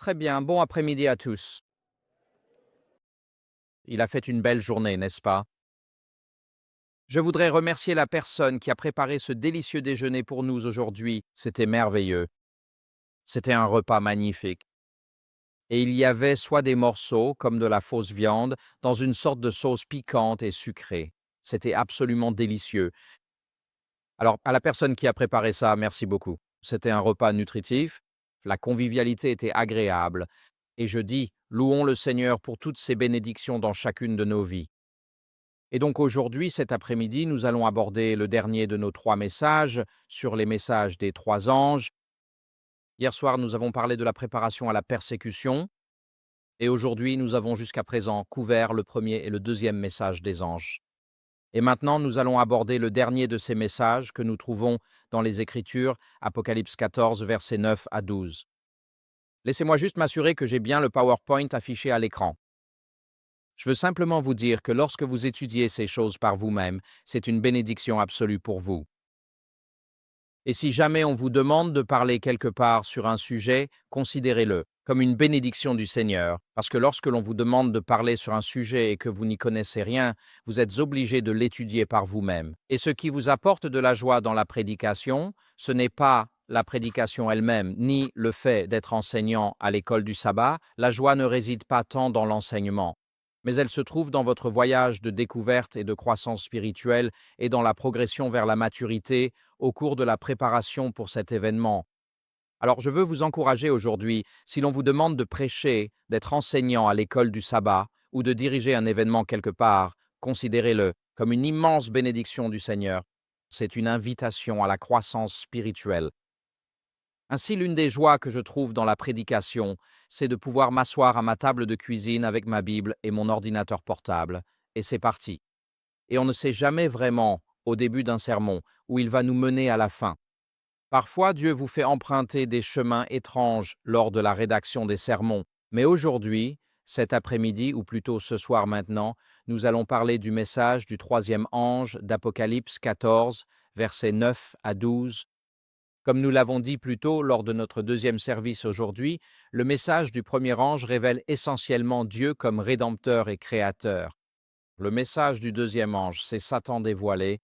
Très bien, bon après-midi à tous. Il a fait une belle journée, n'est-ce pas? Je voudrais remercier la personne qui a préparé ce délicieux déjeuner pour nous aujourd'hui. C'était merveilleux. C'était un repas magnifique. Et il y avait soit des morceaux, comme de la fausse viande, dans une sorte de sauce piquante et sucrée. C'était absolument délicieux. Alors, à la personne qui a préparé ça, merci beaucoup. C'était un repas nutritif, la convivialité était agréable, et je dis, louons le Seigneur pour toutes ses bénédictions dans chacune de nos vies. Et donc aujourd'hui, cet après-midi, nous allons aborder le dernier de nos 3 messages sur les messages des 3 anges. Hier soir, nous avons parlé de la préparation à la persécution et aujourd'hui, nous avons jusqu'à présent couvert le premier et le deuxième message des anges. Et maintenant, nous allons aborder le dernier de ces messages que nous trouvons dans les Écritures, Apocalypse 14, versets 9 à 12. Laissez-moi juste m'assurer que j'ai bien le PowerPoint affiché à l'écran. Je veux simplement vous dire que lorsque vous étudiez ces choses par vous-même, c'est une bénédiction absolue pour vous. Et si jamais on vous demande de parler quelque part sur un sujet, considérez-le comme une bénédiction du Seigneur, parce que lorsque l'on vous demande de parler sur un sujet et que vous n'y connaissez rien, vous êtes obligé de l'étudier par vous-même. Et ce qui vous apporte de la joie dans la prédication, ce n'est pas la prédication elle-même, ni le fait d'être enseignant à l'école du sabbat. La joie ne réside pas tant dans l'enseignement, mais elle se trouve dans votre voyage de découverte et de croissance spirituelle et dans la progression vers la maturité au cours de la préparation pour cet événement. Alors je veux vous encourager aujourd'hui, si l'on vous demande de prêcher, d'être enseignant à l'école du sabbat ou de diriger un événement quelque part, considérez-le comme une immense bénédiction du Seigneur. C'est une invitation à la croissance spirituelle. Ainsi, l'une des joies que je trouve dans la prédication, c'est de pouvoir m'asseoir à ma table de cuisine avec ma Bible et mon ordinateur portable, et c'est parti. Et on ne sait jamais vraiment, au début d'un sermon, où il va nous mener à la fin. Parfois, Dieu vous fait emprunter des chemins étranges lors de la rédaction des sermons, mais aujourd'hui, cet après-midi, ou plutôt ce soir maintenant, nous allons parler du message du troisième ange d'Apocalypse 14, versets 9 à 12. Comme nous l'avons dit plus tôt lors de notre deuxième service aujourd'hui, le message du premier ange révèle essentiellement Dieu comme rédempteur et créateur. Le message du deuxième ange, c'est Satan dévoilé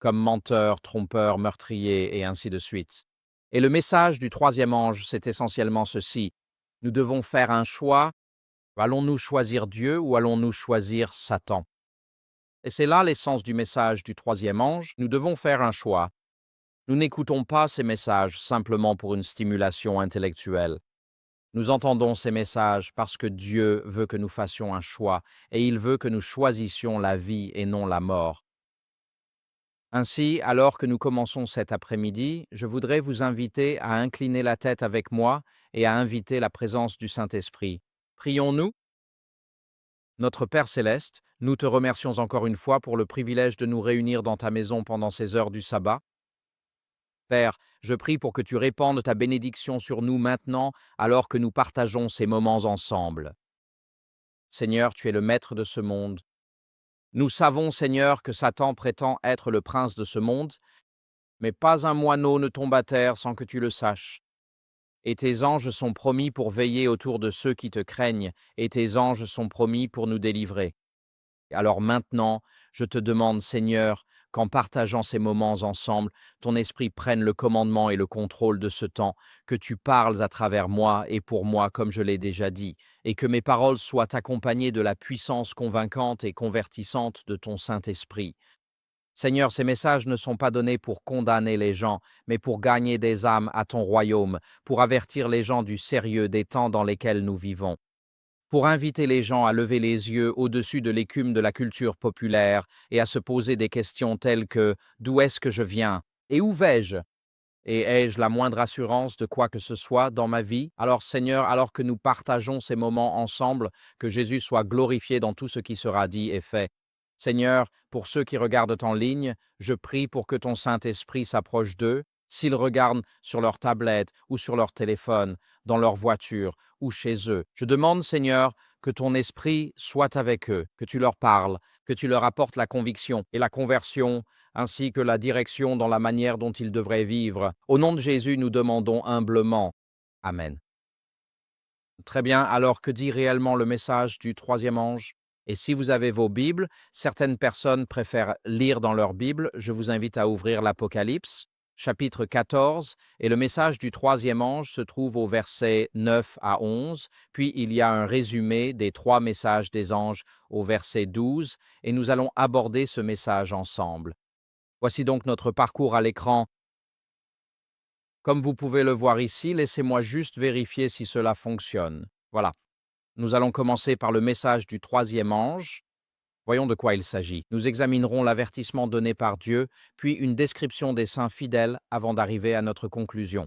comme menteur, trompeur, meurtrier et ainsi de suite. Et le message du troisième ange, c'est essentiellement ceci. Nous devons faire un choix. Allons-nous choisir Dieu ou allons-nous choisir Satan? Et c'est là l'essence du message du troisième ange. Nous devons faire un choix. Nous n'écoutons pas ces messages simplement pour une stimulation intellectuelle. Nous entendons ces messages parce que Dieu veut que nous fassions un choix et il veut que nous choisissions la vie et non la mort. Ainsi, alors que nous commençons cet après-midi, je voudrais vous inviter à incliner la tête avec moi et à inviter la présence du Saint-Esprit. Prions-nous. Notre Père céleste, nous te remercions encore une fois pour le privilège de nous réunir dans ta maison pendant ces heures du sabbat. Père, je prie pour que tu répandes ta bénédiction sur nous maintenant, alors que nous partageons ces moments ensemble. Seigneur, tu es le maître de ce monde. Nous savons, Seigneur, que Satan prétend être le prince de ce monde, mais pas un moineau ne tombe à terre sans que tu le saches. Et tes anges sont promis pour veiller autour de ceux qui te craignent, et tes anges sont promis pour nous délivrer. Alors maintenant, je te demande, Seigneur, qu'en partageant ces moments ensemble, ton esprit prenne le commandement et le contrôle de ce temps, que tu parles à travers moi et pour moi, comme je l'ai déjà dit, et que mes paroles soient accompagnées de la puissance convaincante et convertissante de ton Saint-Esprit. Seigneur, ces messages ne sont pas donnés pour condamner les gens, mais pour gagner des âmes à ton royaume, pour avertir les gens du sérieux des temps dans lesquels nous vivons, pour inviter les gens à lever les yeux au-dessus de l'écume de la culture populaire et à se poser des questions telles que «D'où est-ce que je viens? Et où vais-je? Et ai-je la moindre assurance de quoi que ce soit dans ma vie?» Alors Seigneur, alors que nous partageons ces moments ensemble, que Jésus soit glorifié dans tout ce qui sera dit et fait. Seigneur, pour ceux qui regardent en ligne, je prie pour que ton Saint-Esprit s'approche d'eux, s'ils regardent sur leur tablette ou sur leur téléphone, dans leur voiture ou chez eux. Je demande, Seigneur, que ton esprit soit avec eux, que tu leur parles, que tu leur apportes la conviction et la conversion, ainsi que la direction dans la manière dont ils devraient vivre. Au nom de Jésus, nous demandons humblement. Amen. Très bien, alors que dit réellement le message du troisième ange? Et si vous avez vos Bibles, certaines personnes préfèrent lire dans leur Bible. Je vous invite à ouvrir l'Apocalypse, chapitre 14, et le message du troisième ange se trouve au verset 9 à 11, puis il y a un résumé des trois messages des anges au verset 12, et nous allons aborder ce message ensemble. Voici donc notre parcours à l'écran. Comme vous pouvez le voir ici, laissez-moi juste vérifier si cela fonctionne. Voilà. Nous allons commencer par le message du troisième ange. Voyons de quoi il s'agit. Nous examinerons l'avertissement donné par Dieu, puis une description des saints fidèles avant d'arriver à notre conclusion.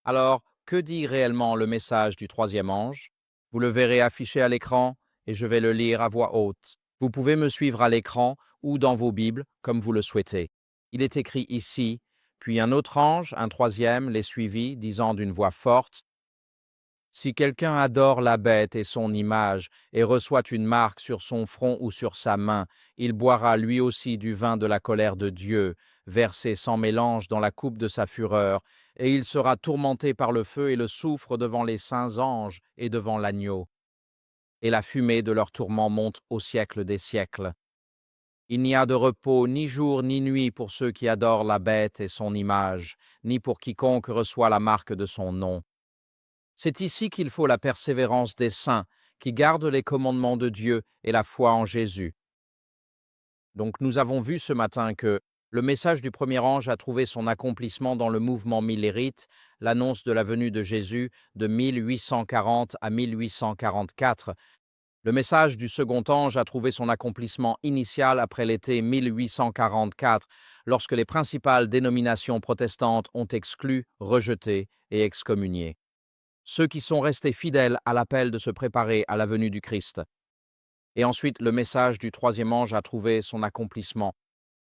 Alors, que dit réellement le message du troisième ange? Vous le verrez affiché à l'écran et je vais le lire à voix haute. Vous pouvez me suivre à l'écran ou dans vos Bibles, comme vous le souhaitez. Il est écrit ici, puis un autre ange, un troisième, les suivit, disant d'une voix forte, si quelqu'un adore la bête et son image, et reçoit une marque sur son front ou sur sa main, il boira lui aussi du vin de la colère de Dieu, versé sans mélange dans la coupe de sa fureur, et il sera tourmenté par le feu et le soufre devant les saints anges et devant l'agneau. Et la fumée de leur tourment monte au siècle des siècles. Il n'y a de repos ni jour ni nuit pour ceux qui adorent la bête et son image, ni pour quiconque reçoit la marque de son nom. C'est ici qu'il faut la persévérance des saints, qui gardent les commandements de Dieu et la foi en Jésus. Donc nous avons vu ce matin que le message du premier ange a trouvé son accomplissement dans le mouvement millérite, l'annonce de la venue de Jésus de 1840 à 1844. Le message du second ange a trouvé son accomplissement initial après l'été 1844, lorsque les principales dénominations protestantes ont exclu, rejeté et excommunié ceux qui sont restés fidèles à l'appel de se préparer à la venue du Christ. Et ensuite, le message du troisième ange a trouvé son accomplissement.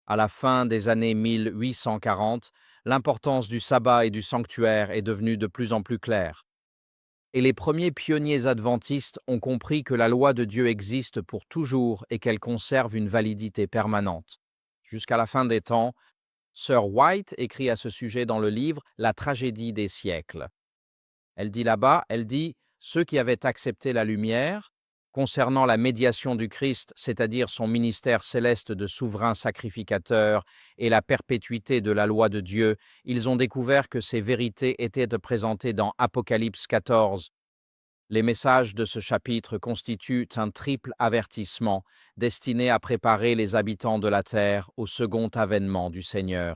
À la fin des années 1840, l'importance du sabbat et du sanctuaire est devenue de plus en plus claire. Et les premiers pionniers adventistes ont compris que la loi de Dieu existe pour toujours et qu'elle conserve une validité permanente. Jusqu'à la fin des temps, Sir White écrit à ce sujet dans le livre La tragédie des siècles. Elle dit là-bas, elle dit, ceux qui avaient accepté la lumière, concernant la médiation du Christ, c'est-à-dire son ministère céleste de souverain sacrificateur et la perpétuité de la loi de Dieu, ils ont découvert que ces vérités étaient présentées dans Apocalypse 14. Les messages de ce chapitre constituent un triple avertissement destiné à préparer les habitants de la terre au second avènement du Seigneur.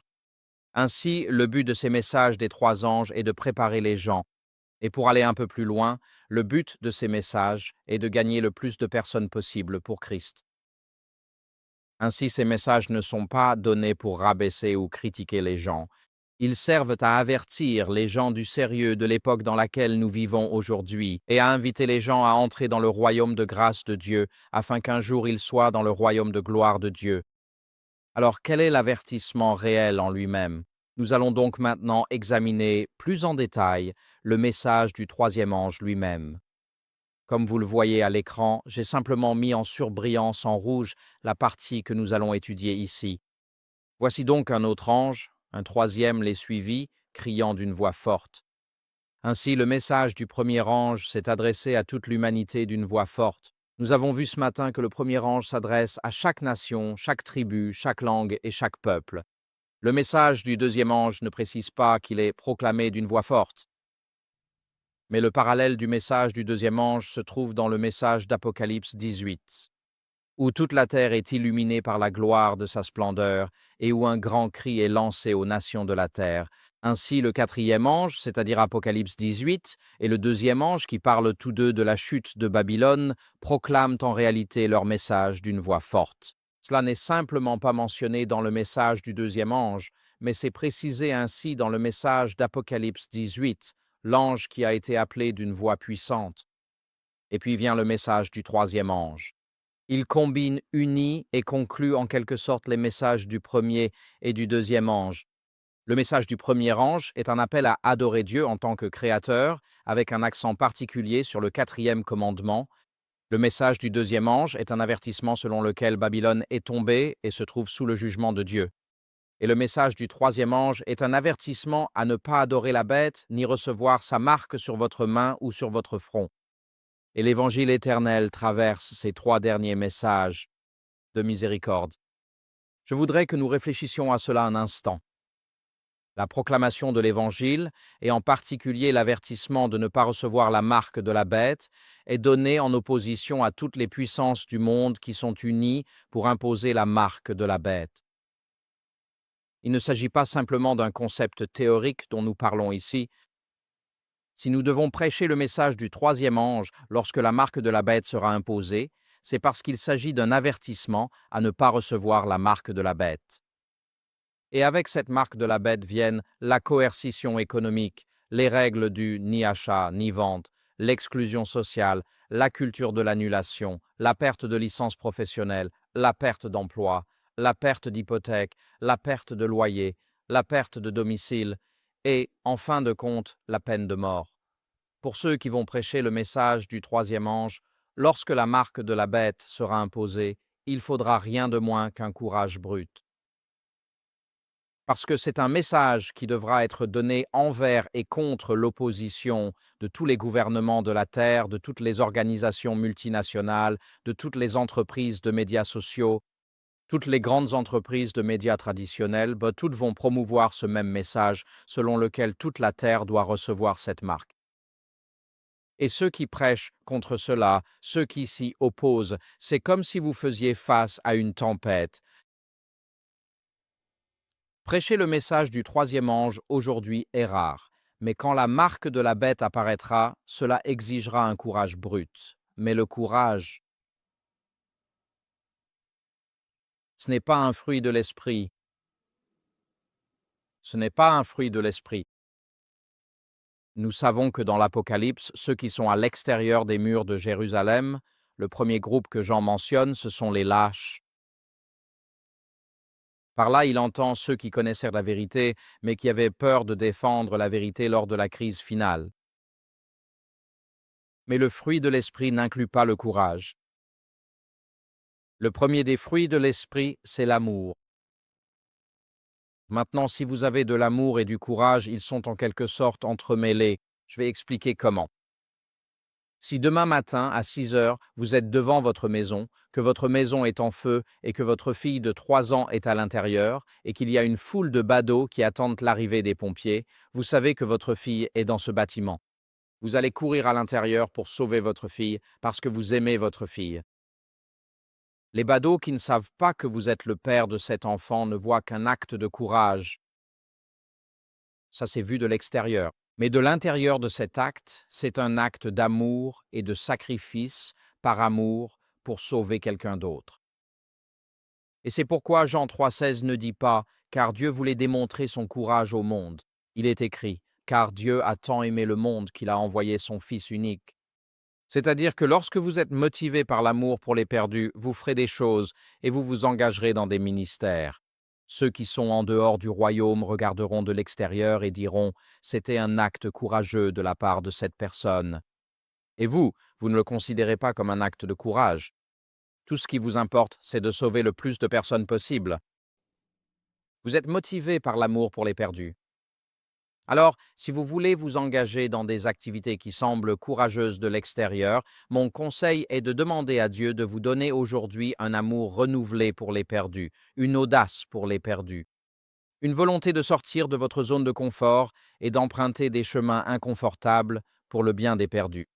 Ainsi, le but de ces messages des trois anges est de préparer les gens. Et pour aller un peu plus loin, le but de ces messages est de gagner le plus de personnes possible pour Christ. Ainsi, ces messages ne sont pas donnés pour rabaisser ou critiquer les gens. Ils servent à avertir les gens du sérieux de l'époque dans laquelle nous vivons aujourd'hui et à inviter les gens à entrer dans le royaume de grâce de Dieu afin qu'un jour ils soient dans le royaume de gloire de Dieu. Alors, quel est l'avertissement réel en lui-même? Nous allons donc maintenant examiner plus en détail le message du troisième ange lui-même. Comme vous le voyez à l'écran, j'ai simplement mis en surbrillance en rouge la partie que nous allons étudier ici. Voici donc un autre ange, un troisième les suivit, criant d'une voix forte. Ainsi, le message du premier ange s'est adressé à toute l'humanité d'une voix forte. Nous avons vu ce matin que le premier ange s'adresse à chaque nation, chaque tribu, chaque langue et chaque peuple. Le message du deuxième ange ne précise pas qu'il est proclamé d'une voix forte. Mais le parallèle du message du deuxième ange se trouve dans le message d'Apocalypse 18, où toute la terre est illuminée par la gloire de sa splendeur et où un grand cri est lancé aux nations de la terre. Ainsi, le quatrième ange, c'est-à-dire Apocalypse 18, et le deuxième ange, qui parlent tous deux de la chute de Babylone, proclament en réalité leur message d'une voix forte. Cela n'est simplement pas mentionné dans le message du deuxième ange, mais c'est précisé ainsi dans le message d'Apocalypse 18, l'ange qui a été appelé d'une voix puissante. Et puis vient le message du troisième ange. Il combine, unit et conclut en quelque sorte les messages du premier et du deuxième ange. Le message du premier ange est un appel à adorer Dieu en tant que créateur, avec un accent particulier sur le quatrième commandement. Le message du deuxième ange est un avertissement selon lequel Babylone est tombée et se trouve sous le jugement de Dieu. Et le message du troisième ange est un avertissement à ne pas adorer la bête ni recevoir sa marque sur votre main ou sur votre front. Et l'Évangile éternel traverse ces 3 derniers messages de miséricorde. Je voudrais que nous réfléchissions à cela un instant. La proclamation de l'Évangile, et en particulier l'avertissement de ne pas recevoir la marque de la bête, est donnée en opposition à toutes les puissances du monde qui sont unies pour imposer la marque de la bête. Il ne s'agit pas simplement d'un concept théorique dont nous parlons ici. Si nous devons prêcher le message du 3e ange lorsque la marque de la bête sera imposée, c'est parce qu'il s'agit d'un avertissement à ne pas recevoir la marque de la bête. Et avec cette marque de la bête viennent la coercition économique, les règles du ni achat ni vente, l'exclusion sociale, la culture de l'annulation, la perte de licence professionnelle, la perte d'emploi, la perte d'hypothèque, la perte de loyer, la perte de domicile et, en fin de compte, la peine de mort. Pour ceux qui vont prêcher le message du 3e ange, lorsque la marque de la bête sera imposée, il faudra rien de moins qu'un courage brut. Parce que c'est un message qui devra être donné envers et contre l'opposition de tous les gouvernements de la Terre, de toutes les organisations multinationales, de toutes les entreprises de médias sociaux, toutes les grandes entreprises de médias traditionnels, toutes vont promouvoir ce même message selon lequel toute la Terre doit recevoir cette marque. Et ceux qui prêchent contre cela, ceux qui s'y opposent, c'est comme si vous faisiez face à une tempête. Prêcher le message du 3e ange aujourd'hui est rare, mais quand la marque de la bête apparaîtra, cela exigera un courage brut. Mais le courage, ce n'est pas un fruit de l'esprit. Ce n'est pas un fruit de l'esprit. Nous savons que dans l'Apocalypse, ceux qui sont à l'extérieur des murs de Jérusalem, le premier groupe que Jean mentionne, ce sont les lâches. Par là, il entend ceux qui connaissaient la vérité, mais qui avaient peur de défendre la vérité lors de la crise finale. Mais le fruit de l'esprit n'inclut pas le courage. Le premier des fruits de l'esprit, c'est l'amour. Maintenant, si vous avez de l'amour et du courage, ils sont en quelque sorte entremêlés. Je vais expliquer comment. Si demain matin, à 6 heures, vous êtes devant votre maison, que votre maison est en feu et que votre fille de 3 ans est à l'intérieur et qu'il y a une foule de badauds qui attendent l'arrivée des pompiers, vous savez que votre fille est dans ce bâtiment. Vous allez courir à l'intérieur pour sauver votre fille parce que vous aimez votre fille. Les badauds qui ne savent pas que vous êtes le père de cet enfant ne voient qu'un acte de courage. Ça, c'est vu de l'extérieur. Mais de l'intérieur de cet acte, c'est un acte d'amour et de sacrifice par amour pour sauver quelqu'un d'autre. Et c'est pourquoi Jean 3,16 ne dit pas « car Dieu voulait démontrer son courage au monde ». Il est écrit « car Dieu a tant aimé le monde qu'il a envoyé son Fils unique ». C'est-à-dire que lorsque vous êtes motivé par l'amour pour les perdus, vous ferez des choses et vous vous engagerez dans des ministères. Ceux qui sont en dehors du royaume regarderont de l'extérieur et diront « c'était un acte courageux de la part de cette personne ». Et vous, vous ne le considérez pas comme un acte de courage. Tout ce qui vous importe, c'est de sauver le plus de personnes possible. Vous êtes motivé par l'amour pour les perdus. Alors, si vous voulez vous engager dans des activités qui semblent courageuses de l'extérieur, mon conseil est de demander à Dieu de vous donner aujourd'hui un amour renouvelé pour les perdus, une audace pour les perdus, une volonté de sortir de votre zone de confort et d'emprunter des chemins inconfortables pour le bien des perdus.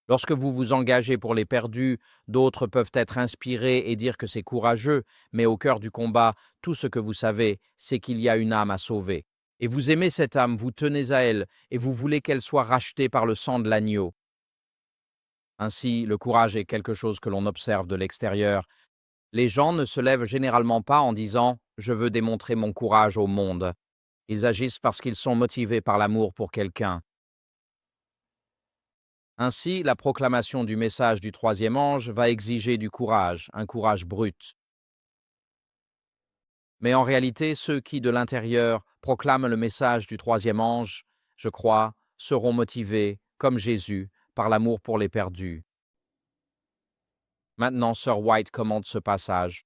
Lorsque vous vous engagez pour les perdus, d'autres peuvent être inspirés et dire que c'est courageux, mais au cœur du combat, tout ce que vous savez, c'est qu'il y a une âme à sauver. Et vous aimez cette âme, vous tenez à elle, et vous voulez qu'elle soit rachetée par le sang de l'agneau. Ainsi, le courage est quelque chose que l'on observe de l'extérieur. Les gens ne se lèvent généralement pas en disant « je veux démontrer mon courage au monde ». Ils agissent parce qu'ils sont motivés par l'amour pour quelqu'un. Ainsi, la proclamation du message du 3e ange va exiger du courage, un courage brut. Mais en réalité, ceux qui, de l'intérieur, proclament le message du 3e ange, je crois, seront motivés, comme Jésus, par l'amour pour les perdus. Maintenant, Sir White commente ce passage.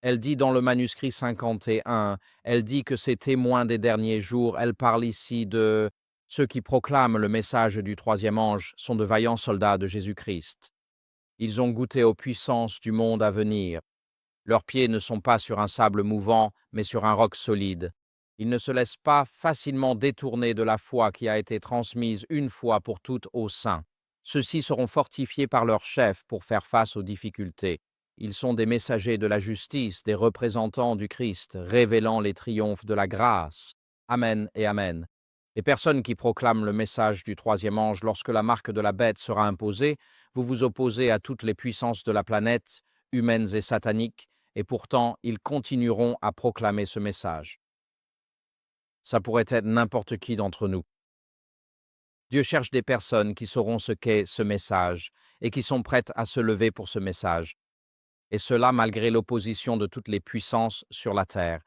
Elle dit dans le manuscrit 51, elle dit que ces témoins des derniers jours, elle parle ici de Ceux qui proclament le message du troisième ange sont de vaillants soldats de Jésus-Christ. Ils ont goûté aux puissances du monde à venir. Leurs pieds ne sont pas sur un sable mouvant, mais sur un roc solide. Ils ne se laissent pas facilement détourner de la foi qui a été transmise une fois pour toutes aux saints. Ceux-ci seront fortifiés par leur chef pour faire face aux difficultés. Ils sont des messagers de la justice, des représentants du Christ, révélant les triomphes de la grâce. Amen et Amen. Les personnes qui proclament le message du troisième ange lorsque la marque de la bête sera imposée, vous vous opposez à toutes les puissances de la planète, humaines et sataniques, et pourtant ils continueront à proclamer ce message. Ça pourrait être n'importe qui d'entre nous. Dieu cherche des personnes qui sauront ce qu'est ce message et qui sont prêtes à se lever pour ce message. Et cela malgré l'opposition de toutes les puissances sur la terre.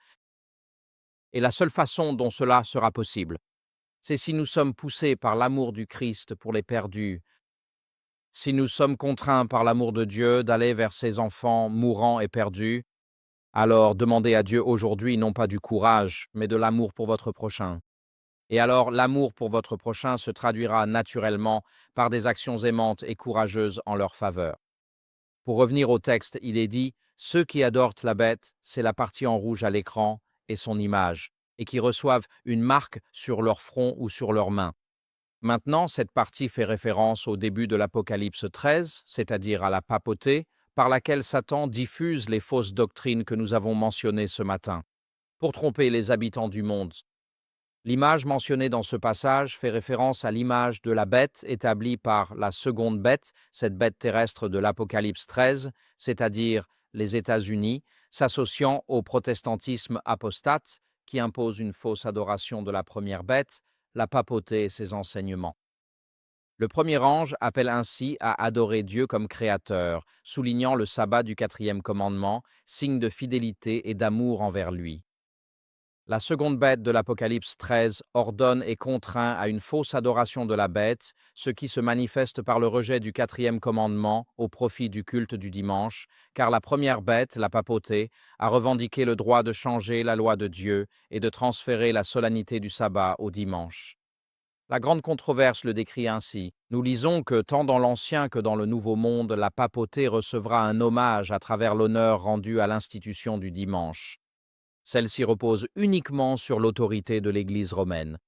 Et la seule façon dont cela sera possible, c'est si nous sommes poussés par l'amour du Christ pour les perdus, si nous sommes contraints par l'amour de Dieu d'aller vers ses enfants mourants et perdus, alors demandez à Dieu aujourd'hui non pas du courage, mais de l'amour pour votre prochain. Et alors l'amour pour votre prochain se traduira naturellement par des actions aimantes et courageuses en leur faveur. Pour revenir au texte, il est dit « Ceux qui adorent la bête, c'est la partie en rouge à l'écran et son image, et qui reçoivent une marque sur leur front ou sur leurs mains. » Maintenant, cette partie fait référence au début de l'Apocalypse 13, c'est-à-dire à la papauté, par laquelle Satan diffuse les fausses doctrines que nous avons mentionnées ce matin, pour tromper les habitants du monde. L'image mentionnée dans ce passage fait référence à l'image de la bête établie par la seconde bête, cette bête terrestre de l'Apocalypse 13, c'est-à-dire les États-Unis, s'associant au protestantisme apostate qui impose une fausse adoration de la première bête, la papauté et ses enseignements. Le premier ange appelle ainsi à adorer Dieu comme créateur, soulignant le sabbat du quatrième commandement, signe de fidélité et d'amour envers lui. La seconde bête de l'Apocalypse 13 ordonne et contraint à une fausse adoration de la bête, ce qui se manifeste par le rejet du quatrième commandement au profit du culte du dimanche, car la première bête, la papauté, a revendiqué le droit de changer la loi de Dieu et de transférer la solennité du sabbat au dimanche. La grande controverse le décrit ainsi. Nous lisons que tant dans l'Ancien que dans le Nouveau Monde, la papauté recevra un hommage à travers l'honneur rendu à l'institution du dimanche. Celle-ci repose uniquement sur l'autorité de l'Église romaine.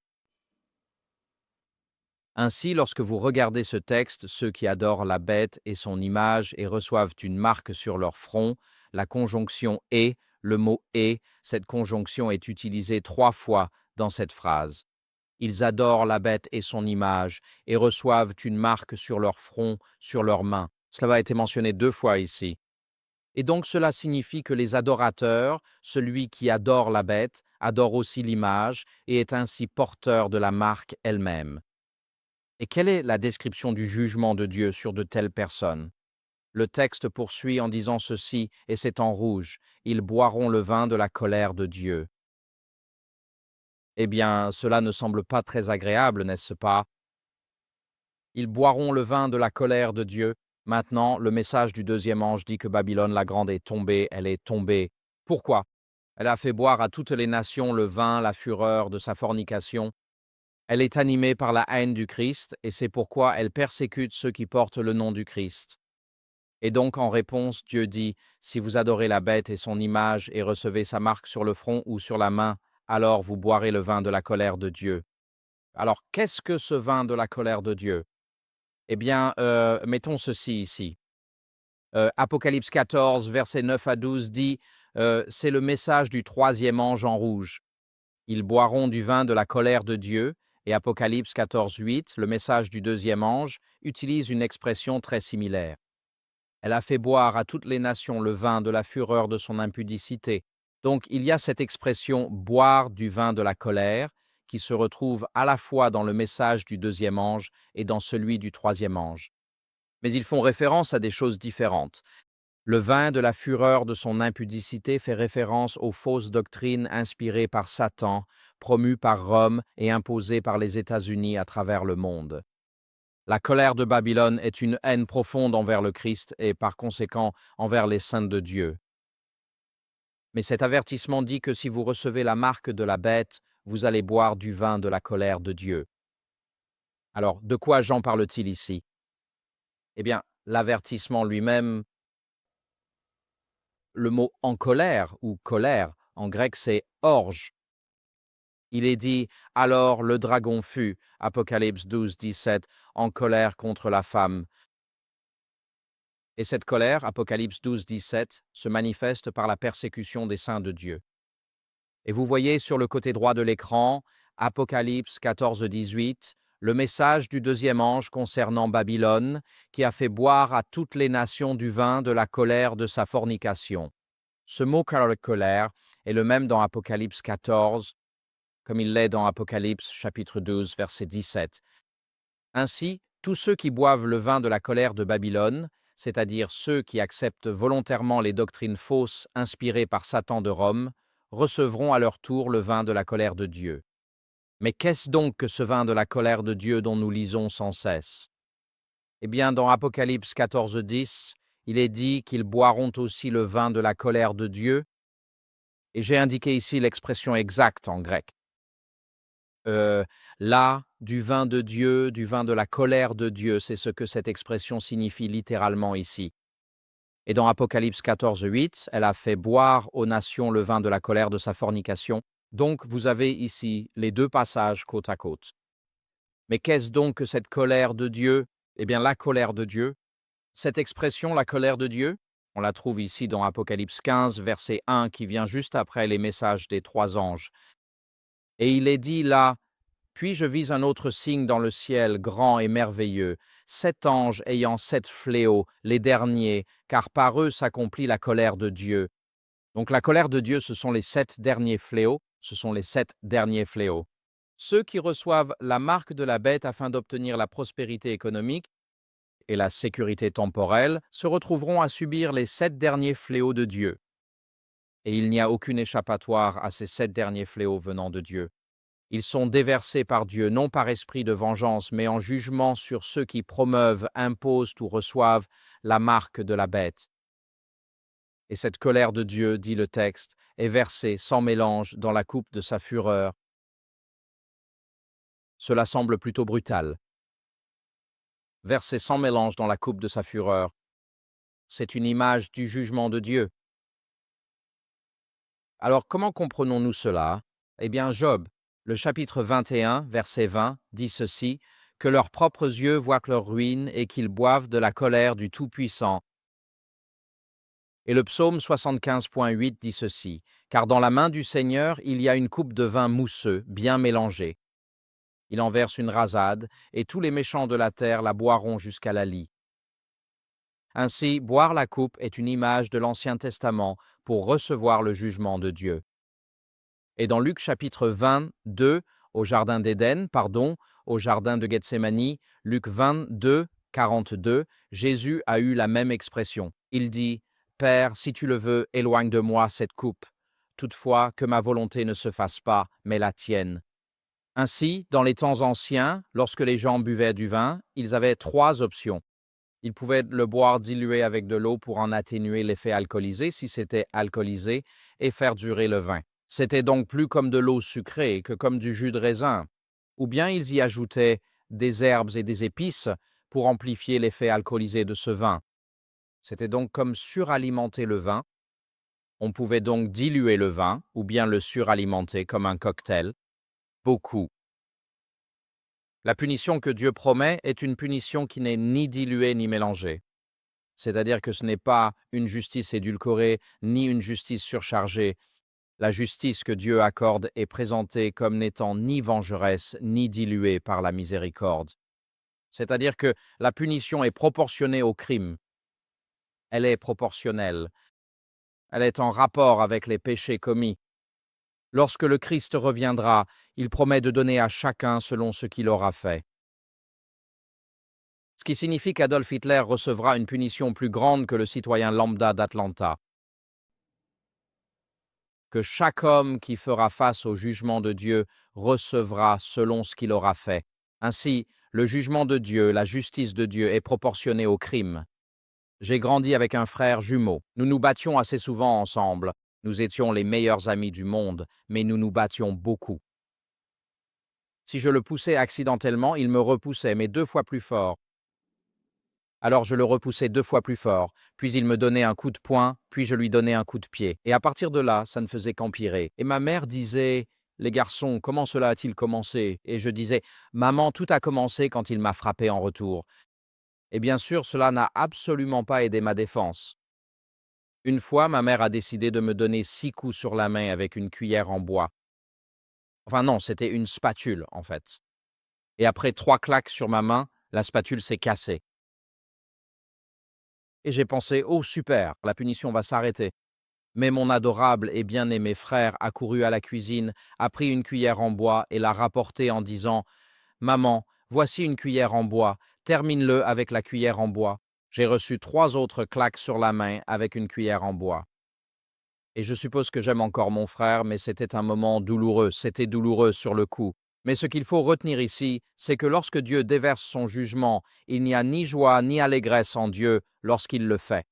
Ainsi, lorsque vous regardez ce texte, ceux qui adorent la bête et son image et reçoivent une marque sur leur front, la conjonction « et », le mot « et », cette conjonction est utilisée 3 fois dans cette phrase. Ils adorent la bête et son image et reçoivent une marque sur leur front, sur leurs mains. Cela a été mentionné 2 fois ici. Et donc cela signifie que les adorateurs, celui qui adore la bête, adore aussi l'image et est ainsi porteur de la marque elle-même. Et quelle est la description du jugement de Dieu sur de telles personnes? Le texte poursuit en disant ceci, et c'est en rouge, « Ils boiront le vin de la colère de Dieu ». Eh bien, cela ne semble pas très agréable, n'est-ce pas? Ils boiront le vin de la colère de Dieu. Maintenant, le message du deuxième ange dit que Babylone la grande est tombée, elle est tombée. Pourquoi? Elle a fait boire à toutes les nations le vin, la fureur de sa fornication. Elle est animée par la haine du Christ, et c'est pourquoi elle persécute ceux qui portent le nom du Christ. Et donc, en réponse, Dieu dit, si vous adorez la bête et son image et recevez sa marque sur le front ou sur la main, alors vous boirez le vin de la colère de Dieu. Alors, qu'est-ce que ce vin de la colère de Dieu? Eh bien, mettons ceci ici. Apocalypse 14, versets 9 à 12 dit c'est le message du troisième ange en rouge. Ils boiront du vin de la colère de Dieu. Et Apocalypse 14, 8, le message du deuxième ange, utilise une expression très similaire. Elle a fait boire à toutes les nations le vin de la fureur de son impudicité. Donc il y a cette expression boire du vin de la colère qui se retrouve à la fois dans le message du deuxième ange et dans celui du troisième ange. Mais ils font référence à des choses différentes. Le vin de la fureur de son impudicité fait référence aux fausses doctrines inspirées par Satan, promues par Rome et imposées par les États-Unis à travers le monde. La colère de Babylone est une haine profonde envers le Christ et par conséquent envers les saints de Dieu. Mais cet avertissement dit que si vous recevez la marque de la bête, vous allez boire du vin de la colère de Dieu. Alors, de quoi Jean parle-t-il ici? Eh bien, l'avertissement lui-même, le mot en colère ou colère, en grec c'est orge. Il est dit, alors le dragon fut, Apocalypse 12, 17, en colère contre la femme. Et cette colère, Apocalypse 12, 17, se manifeste par la persécution des saints de Dieu. Et vous voyez sur le côté droit de l'écran, Apocalypse 14, 18, le message du deuxième ange concernant Babylone, qui a fait boire à toutes les nations du vin de la colère de sa fornication. Ce mot colère est le même dans Apocalypse 14, comme il l'est dans Apocalypse chapitre 12, verset 17. Ainsi, tous ceux qui boivent le vin de la colère de Babylone, c'est-à-dire ceux qui acceptent volontairement les doctrines fausses inspirées par Satan de Rome, recevront à leur tour le vin de la colère de Dieu. Mais qu'est-ce donc que ce vin de la colère de Dieu dont nous lisons sans cesse? Eh bien, dans Apocalypse 14, 10, il est dit qu'ils boiront aussi le vin de la colère de Dieu, et j'ai indiqué ici l'expression exacte en grec. Là, du vin de Dieu, du vin de la colère de Dieu, c'est ce que cette expression signifie littéralement ici. Et dans Apocalypse 14, 8, elle a fait boire aux nations le vin de la colère de sa fornication. Donc, vous avez ici les deux passages côte à côte. Mais qu'est-ce donc que cette colère de Dieu? Eh bien, la colère de Dieu. Cette expression, la colère de Dieu, on la trouve ici dans Apocalypse 15, verset 1, qui vient juste après les messages des trois anges. Et il est dit là, puis je vis un autre signe dans le ciel, grand et merveilleux, 7 anges ayant 7 fléaux, les derniers, car par eux s'accomplit la colère de Dieu. Donc la colère de Dieu, ce sont les 7 derniers fléaux, ce sont les 7 derniers fléaux. Ceux qui reçoivent la marque de la bête afin d'obtenir la prospérité économique et la sécurité temporelle se retrouveront à subir les 7 derniers fléaux de Dieu. Et il n'y a aucune échappatoire à ces 7 derniers fléaux venant de Dieu. Ils sont déversés par Dieu, non par esprit de vengeance, mais en jugement sur ceux qui promeuvent, imposent ou reçoivent la marque de la bête. Et cette colère de Dieu, dit le texte, est versée sans mélange dans la coupe de sa fureur. Cela semble plutôt brutal. Versée sans mélange dans la coupe de sa fureur, c'est une image du jugement de Dieu. Alors comment comprenons-nous cela? Eh bien, Job, le chapitre 21, verset 20, dit ceci, que leurs propres yeux voient leur ruine et qu'ils boivent de la colère du Tout-Puissant. Et le psaume 75.8 dit ceci, car dans la main du Seigneur il y a une coupe de vin mousseux, bien mélangée. Il en verse une rasade, et tous les méchants de la terre la boiront jusqu'à la lie. Ainsi, boire la coupe est une image de l'Ancien Testament pour recevoir le jugement de Dieu. Et dans Luc chapitre 22, au jardin au jardin de Gethsémani, Luc 22, 42, Jésus a eu la même expression. Il dit, « Père, si tu le veux, éloigne de moi cette coupe. Toutefois, que ma volonté ne se fasse pas, mais la tienne. » Ainsi, dans les temps anciens, lorsque les gens buvaient du vin, ils avaient 3 options. Ils pouvaient le boire dilué avec de l'eau pour en atténuer l'effet alcoolisé si c'était alcoolisé et faire durer le vin. C'était donc plus comme de l'eau sucrée que comme du jus de raisin. Ou bien ils y ajoutaient des herbes et des épices pour amplifier l'effet alcoolisé de ce vin. C'était donc comme suralimenter le vin. On pouvait donc diluer le vin ou bien le suralimenter comme un cocktail. Beaucoup. La punition que Dieu promet est une punition qui n'est ni diluée ni mélangée. C'est-à-dire que ce n'est pas une justice édulcorée ni une justice surchargée. La justice que Dieu accorde est présentée comme n'étant ni vengeresse ni diluée par la miséricorde. C'est-à-dire que la punition est proportionnée au crime. Elle est proportionnelle. Elle est en rapport avec les péchés commis. Lorsque le Christ reviendra, il promet de donner à chacun selon ce qu'il aura fait. Ce qui signifie qu'Adolf Hitler recevra une punition plus grande que le citoyen lambda d'Atlanta. Que chaque homme qui fera face au jugement de Dieu recevra selon ce qu'il aura fait. Ainsi, le jugement de Dieu, la justice de Dieu est proportionnée au crime. J'ai grandi avec un frère jumeau. Nous nous battions assez souvent ensemble. Nous étions les meilleurs amis du monde, mais nous nous battions beaucoup. Si je le poussais accidentellement, il me repoussait, mais 2 fois plus fort. Alors je le repoussais 2 fois plus fort, puis il me donnait un coup de poing, puis je lui donnais un coup de pied. Et à partir de là, ça ne faisait qu'empirer. Et ma mère disait, les garçons, comment cela a-t-il commencé? Et je disais, maman, tout a commencé quand il m'a frappé en retour. Et bien sûr, cela n'a absolument pas aidé ma défense. Une fois, ma mère a décidé de me donner 6 coups sur la main avec une cuillère en bois. Enfin non, c'était une spatule, en fait. Et après 3 claques sur ma main, la spatule s'est cassée. Et j'ai pensé, oh super, la punition va s'arrêter. Mais mon adorable et bien-aimé frère a couru à la cuisine, a pris une cuillère en bois et l'a rapportée en disant, maman, voici une cuillère en bois, termine-le avec la cuillère en bois. J'ai reçu 3 autres claques sur la main avec une cuillère en bois. Et je suppose que j'aime encore mon frère, mais c'était un moment douloureux, c'était douloureux sur le coup. Mais ce qu'il faut retenir ici, c'est que lorsque Dieu déverse son jugement, il n'y a ni joie ni allégresse en Dieu lorsqu'il le fait.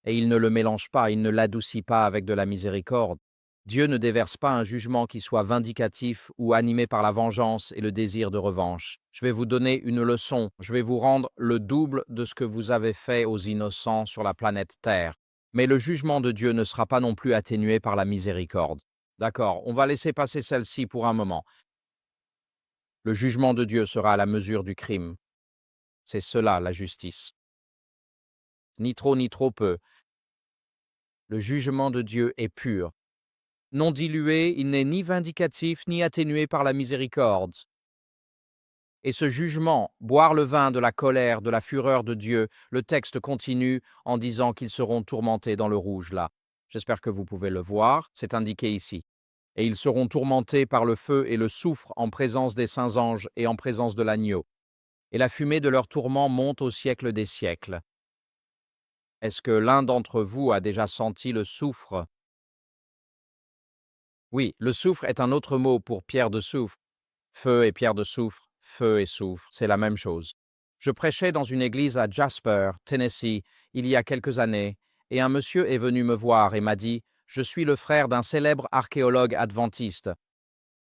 Et il ne le mélange pas, il ne l'adoucit pas avec de la miséricorde. Dieu ne déverse pas un jugement qui soit vindicatif ou animé par la vengeance et le désir de revanche. Je vais vous donner une leçon, je vais vous rendre le double de ce que vous avez fait aux innocents sur la planète Terre. Mais le jugement de Dieu ne sera pas non plus atténué par la miséricorde. D'accord, on va laisser passer celle-ci pour un moment. Le jugement de Dieu sera à la mesure du crime. C'est cela la justice. Ni trop ni trop peu. Le jugement de Dieu est pur. Non dilué, il n'est ni vindicatif ni atténué par la miséricorde. Et ce jugement, boire le vin de la colère, de la fureur de Dieu, le texte continue en disant qu'ils seront tourmentés dans le rouge là. J'espère que vous pouvez le voir, c'est indiqué ici. Et ils seront tourmentés par le feu et le soufre en présence des saints anges et en présence de l'agneau. Et la fumée de leur tourment monte au siècle des siècles. Est-ce que l'un d'entre vous a déjà senti le soufre? Oui, le soufre est un autre mot pour pierre de soufre. Feu et pierre de soufre, feu et soufre, c'est la même chose. Je prêchais dans une église à Jasper, Tennessee, il y a quelques années, et un monsieur est venu me voir et m'a dit, je suis le frère d'un célèbre archéologue adventiste.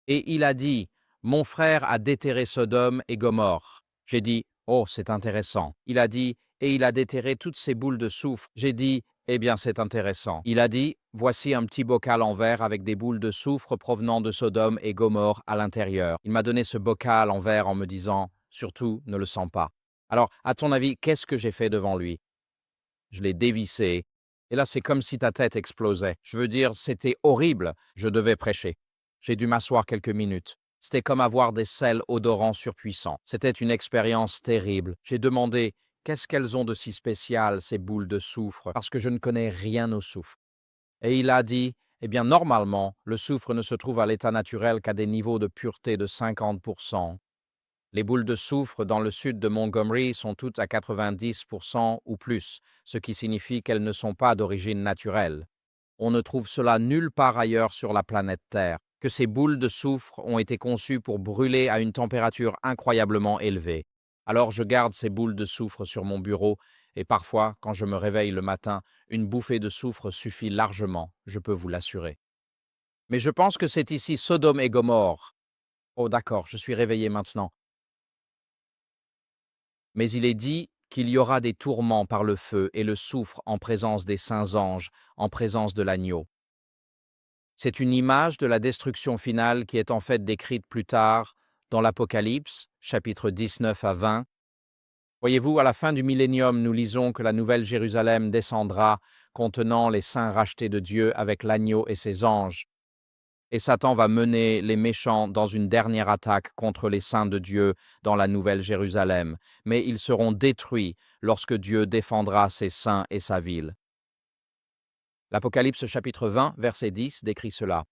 Et il a dit, mon frère a déterré Sodome et Gomorrhe. J'ai dit, oh, c'est intéressant. Il a dit, et il a déterré toutes ces boules de soufre. J'ai dit, eh bien, c'est intéressant. Il a dit, voici un petit bocal en verre avec des boules de soufre provenant de Sodome et Gomorrhe à l'intérieur. Il m'a donné ce bocal en verre en me disant, surtout, ne le sens pas. Alors, à ton avis, qu'est-ce que j'ai fait devant lui? Je l'ai dévissé. Et là, c'est comme si ta tête explosait. Je veux dire, c'était horrible. Je devais prêcher. J'ai dû m'asseoir quelques minutes. C'était comme avoir des sels odorants surpuissants. C'était une expérience terrible. J'ai demandé, qu'est-ce qu'elles ont de si spécial, ces boules de soufre, parce que je ne connais rien au soufre. Et il a dit, eh bien, normalement, le soufre ne se trouve à l'état naturel qu'à des niveaux de pureté de 50%. Les boules de soufre dans le sud de Montgomery sont toutes à 90% ou plus, ce qui signifie qu'elles ne sont pas d'origine naturelle. On ne trouve cela nulle part ailleurs sur la planète Terre, que ces boules de soufre ont été conçues pour brûler à une température incroyablement élevée. Alors je garde ces boules de soufre sur mon bureau, et parfois, quand je me réveille le matin, une bouffée de soufre suffit largement, je peux vous l'assurer. Mais je pense que c'est ici Sodome et Gomorrhe. Oh d'accord, je suis réveillé maintenant. Mais il est dit qu'il y aura des tourments par le feu et le soufre en présence des saints anges, en présence de l'agneau. C'est une image de la destruction finale qui est en fait décrite plus tard dans l'Apocalypse, chapitre 19 à 20. Voyez-vous, à la fin du millénium, nous lisons que la nouvelle Jérusalem descendra, contenant les saints rachetés de Dieu avec l'agneau et ses anges. Et Satan va mener les méchants dans une dernière attaque contre les saints de Dieu dans la Nouvelle Jérusalem, mais ils seront détruits lorsque Dieu défendra ses saints et sa ville. L'Apocalypse chapitre 20, verset 10 décrit cela.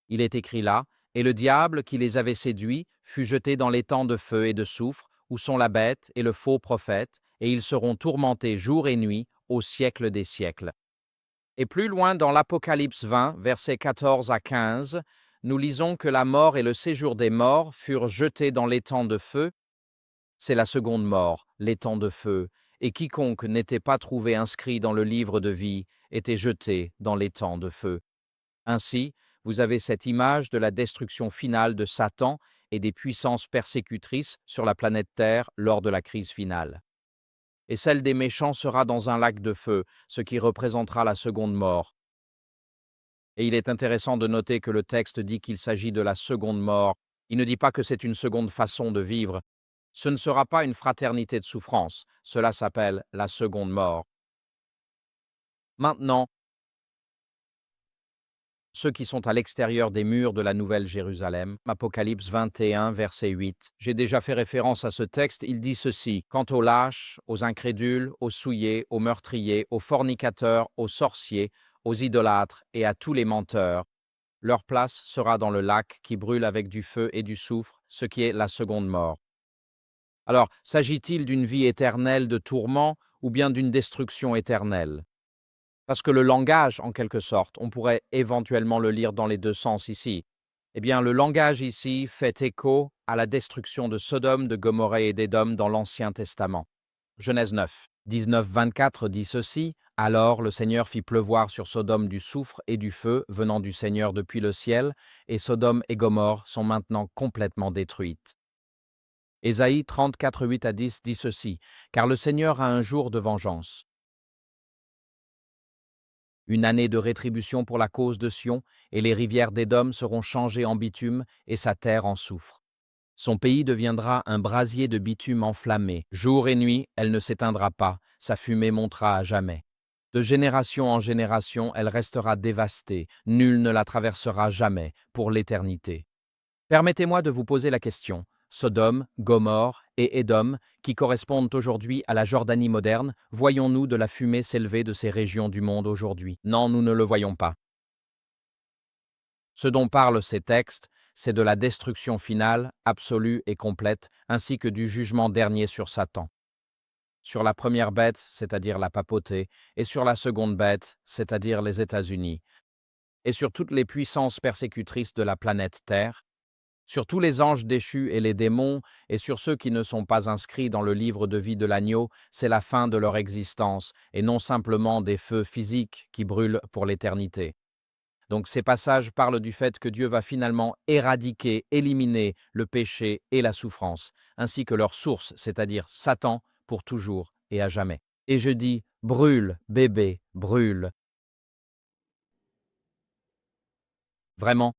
Il est écrit là, « Et le diable qui les avait séduits fut jeté dans l'étang de feu et de soufre, où sont la bête et le faux prophète, et ils seront tourmentés jour et nuit au siècle des siècles. » Et plus loin dans l'Apocalypse 20, versets 14 à 15, nous lisons que la mort et le séjour des morts furent jetés dans l'étang de feu. C'est la seconde mort, l'étang de feu, et quiconque n'était pas trouvé inscrit dans le livre de vie était jeté dans l'étang de feu. Ainsi, vous avez cette image de la destruction finale de Satan et des puissances persécutrices sur la planète Terre lors de la crise finale. Et celle des méchants sera dans un lac de feu, ce qui représentera la seconde mort. Et il est intéressant de noter que le texte dit qu'il s'agit de la seconde mort. Il ne dit pas que c'est une seconde façon de vivre. Ce ne sera pas une fraternité de souffrance. Cela s'appelle la seconde mort. Maintenant, ceux qui sont à l'extérieur des murs de la Nouvelle Jérusalem. Apocalypse 21, verset 8. J'ai déjà fait référence à ce texte, il dit ceci: « Quant aux lâches, aux incrédules, aux souillés, aux meurtriers, aux fornicateurs, aux sorciers, aux idolâtres et à tous les menteurs, leur place sera dans le lac qui brûle avec du feu et du soufre, ce qui est la seconde mort. » Alors, s'agit-il d'une vie éternelle de tourment ou bien d'une destruction éternelle? Parce que le langage, en quelque sorte, on pourrait éventuellement le lire dans les deux sens ici. Eh bien, le langage ici fait écho à la destruction de Sodome, de Gomorrhe et d'Édom dans l'Ancien Testament. Genèse 9, 19-24 dit ceci: « Alors le Seigneur fit pleuvoir sur Sodome du soufre et du feu venant du Seigneur depuis le ciel, et Sodome et Gomorrhe sont maintenant complètement détruites. » Ésaïe 34, 8-10 dit ceci: « Car le Seigneur a un jour de vengeance, une année de rétribution pour la cause de Sion, et les rivières d'Édom seront changées en bitume, et sa terre en soufre. Son pays deviendra un brasier de bitume enflammé. Jour et nuit, elle ne s'éteindra pas, sa fumée montera à jamais. De génération en génération, elle restera dévastée, nul ne la traversera jamais, pour l'éternité. » Permettez-moi de vous poser la question. Sodome, Gomorrhe et Édom, qui correspondent aujourd'hui à la Jordanie moderne, voyons-nous de la fumée s'élever de ces régions du monde aujourd'hui? Non, nous ne le voyons pas. Ce dont parlent ces textes, c'est de la destruction finale, absolue et complète, ainsi que du jugement dernier sur Satan. Sur la première bête, c'est-à-dire la papauté, et sur la seconde bête, c'est-à-dire les États-Unis, et sur toutes les puissances persécutrices de la planète Terre, sur tous les anges déchus et les démons, et sur ceux qui ne sont pas inscrits dans le livre de vie de l'agneau, c'est la fin de leur existence, et non simplement des feux physiques qui brûlent pour l'éternité. Donc ces passages parlent du fait que Dieu va finalement éradiquer, éliminer le péché et la souffrance, ainsi que leur source, c'est-à-dire Satan, pour toujours et à jamais. Et je dis, brûle, bébé, brûle. Vraiment.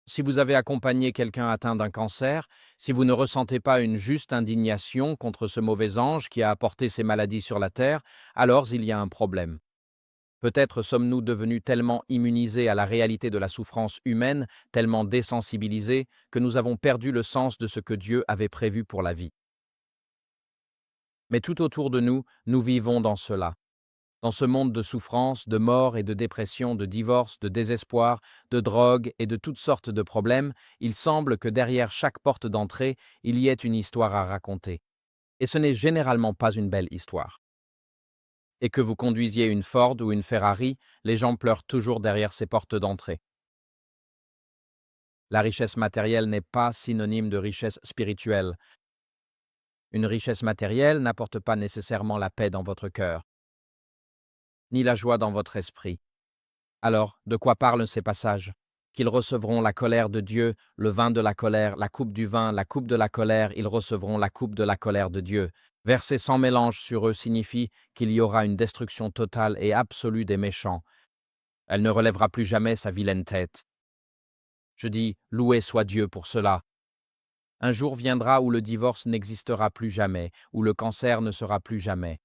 Si vous avez accompagné quelqu'un atteint d'un cancer, si vous ne ressentez pas une juste indignation contre ce mauvais ange qui a apporté ces maladies sur la terre, alors il y a un problème. Peut-être sommes-nous devenus tellement immunisés à la réalité de la souffrance humaine, tellement désensibilisés, que nous avons perdu le sens de ce que Dieu avait prévu pour la vie. Mais tout autour de nous, nous vivons dans cela. Dans ce monde de souffrance, de mort et de dépression, de divorce, de désespoir, de drogue et de toutes sortes de problèmes, il semble que derrière chaque porte d'entrée, il y ait une histoire à raconter. Et ce n'est généralement pas une belle histoire. Et que vous conduisiez une Ford ou une Ferrari, les gens pleurent toujours derrière ces portes d'entrée. La richesse matérielle n'est pas synonyme de richesse spirituelle. Une richesse matérielle n'apporte pas nécessairement la paix dans votre cœur, ni la joie dans votre esprit. Alors, de quoi parlent ces passages? Qu'ils recevront la colère de Dieu, le vin de la colère, la coupe du vin, la coupe de la colère, ils recevront la coupe de la colère de Dieu. Verser sans mélange sur eux signifie qu'il y aura une destruction totale et absolue des méchants. Elle ne relèvera plus jamais sa vilaine tête. Je dis, loué soit Dieu pour cela. Un jour viendra où le divorce n'existera plus jamais, où le cancer ne sera plus jamais,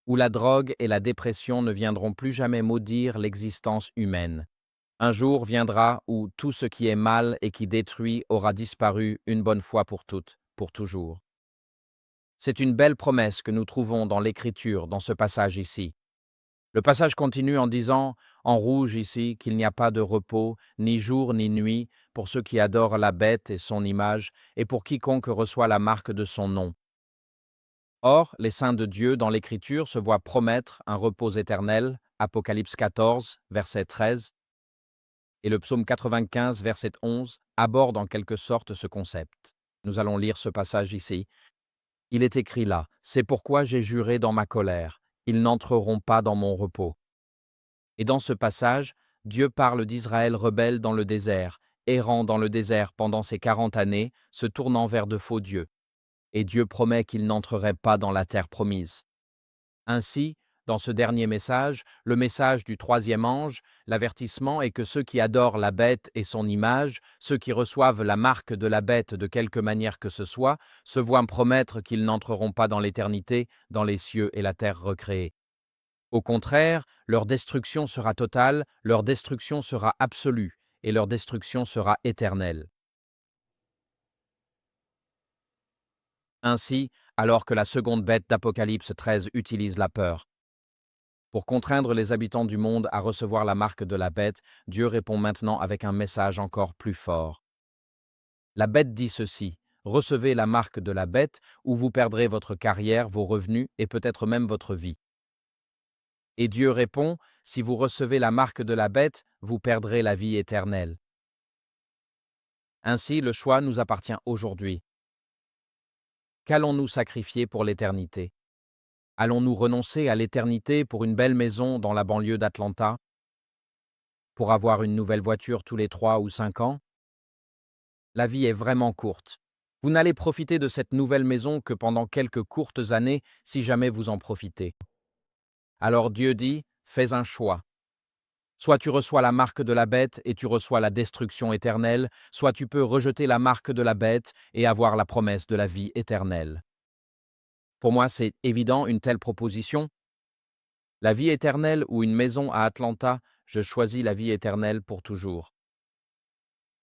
où la drogue et la dépression ne viendront plus jamais maudire l'existence humaine. Un jour viendra où tout ce qui est mal et qui détruit aura disparu une bonne fois pour toutes, pour toujours. C'est une belle promesse que nous trouvons dans l'Écriture, dans ce passage ici. Le passage continue en disant, en rouge ici, qu'il n'y a pas de repos, ni jour ni nuit, pour ceux qui adorent la bête et son image, et pour quiconque reçoit la marque de son nom. Or, les saints de Dieu dans l'Écriture se voient promettre un repos éternel, Apocalypse 14, verset 13, et le psaume 95, verset 11, aborde en quelque sorte ce concept. Nous allons lire ce passage ici. Il est écrit là, « C'est pourquoi j'ai juré dans ma colère, ils n'entreront pas dans mon repos. » Et dans ce passage, Dieu parle d'Israël rebelle dans le désert, errant dans le désert pendant ces 40 années, se tournant vers de faux dieux. Et Dieu promet qu'il n'entrerait pas dans la terre promise. Ainsi, dans ce dernier message, le message du troisième ange, l'avertissement est que ceux qui adorent la bête et son image, ceux qui reçoivent la marque de la bête de quelque manière que ce soit, se voient promettre qu'ils n'entreront pas dans l'éternité, dans les cieux et la terre recréée. Au contraire, leur destruction sera totale, leur destruction sera absolue, et leur destruction sera éternelle. Ainsi, alors que la seconde bête d'Apocalypse 13 utilise la peur pour contraindre les habitants du monde à recevoir la marque de la bête, Dieu répond maintenant avec un message encore plus fort. La bête dit ceci: recevez la marque de la bête, ou vous perdrez votre carrière, vos revenus et peut-être même votre vie. Et Dieu répond: si vous recevez la marque de la bête, vous perdrez la vie éternelle. Ainsi, le choix nous appartient aujourd'hui. Qu'allons-nous sacrifier pour l'éternité? Allons-nous renoncer à l'éternité pour une belle maison dans la banlieue d'Atlanta? Pour avoir une nouvelle voiture tous les 3 ou 5 ans? La vie est vraiment courte. Vous n'allez profiter de cette nouvelle maison que pendant quelques courtes années, si jamais vous en profitez. Alors Dieu dit: fais un choix. Soit tu reçois la marque de la bête et tu reçois la destruction éternelle, soit tu peux rejeter la marque de la bête et avoir la promesse de la vie éternelle. Pour moi, c'est évident une telle proposition. La vie éternelle ou une maison à Atlanta, je choisis la vie éternelle pour toujours.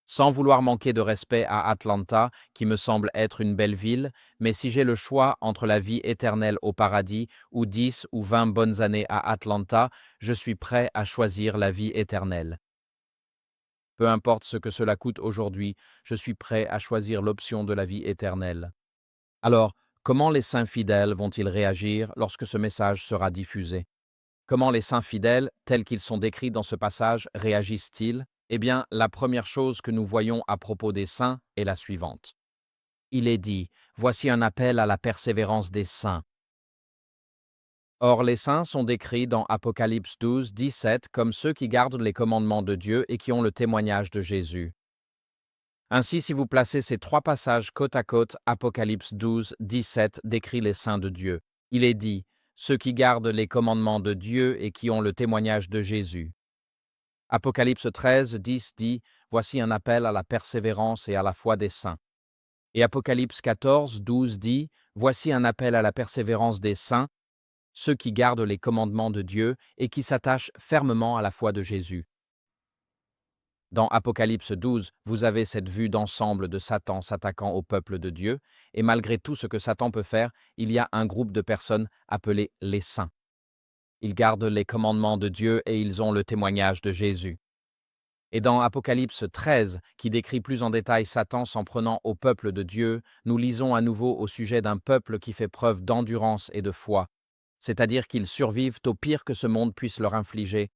Sans vouloir manquer de respect à Atlanta, qui me semble être une belle ville, mais si j'ai le choix entre la vie éternelle au paradis ou 10 ou 20 bonnes années à Atlanta, je suis prêt à choisir la vie éternelle. Peu importe ce que cela coûte aujourd'hui, je suis prêt à choisir l'option de la vie éternelle. Alors, comment les saints fidèles vont-ils réagir lorsque ce message sera diffusé? Comment les saints fidèles, tels qu'ils sont décrits dans ce passage, réagissent-ils? Eh bien, la première chose que nous voyons à propos des saints est la suivante. Il est dit: voici un appel à la persévérance des saints. Or, les saints sont décrits dans Apocalypse 12, 17 comme ceux qui gardent les commandements de Dieu et qui ont le témoignage de Jésus. Ainsi, si vous placez ces trois passages côte à côte, Apocalypse 12, 17 décrit les saints de Dieu. Il est dit: ceux qui gardent les commandements de Dieu et qui ont le témoignage de Jésus. Apocalypse 13, 10 dit: voici un appel à la persévérance et à la foi des saints. Et Apocalypse 14, 12 dit: voici un appel à la persévérance des saints, ceux qui gardent les commandements de Dieu et qui s'attachent fermement à la foi de Jésus. Dans Apocalypse 12, vous avez cette vue d'ensemble de Satan s'attaquant au peuple de Dieu, et malgré tout ce que Satan peut faire, il y a un groupe de personnes appelées les saints. Ils gardent les commandements de Dieu et ils ont le témoignage de Jésus. Et dans Apocalypse 13, qui décrit plus en détail Satan s'en prenant au peuple de Dieu, nous lisons à nouveau au sujet d'un peuple qui fait preuve d'endurance et de foi, c'est-à-dire qu'ils survivent au pire que ce monde puisse leur infliger.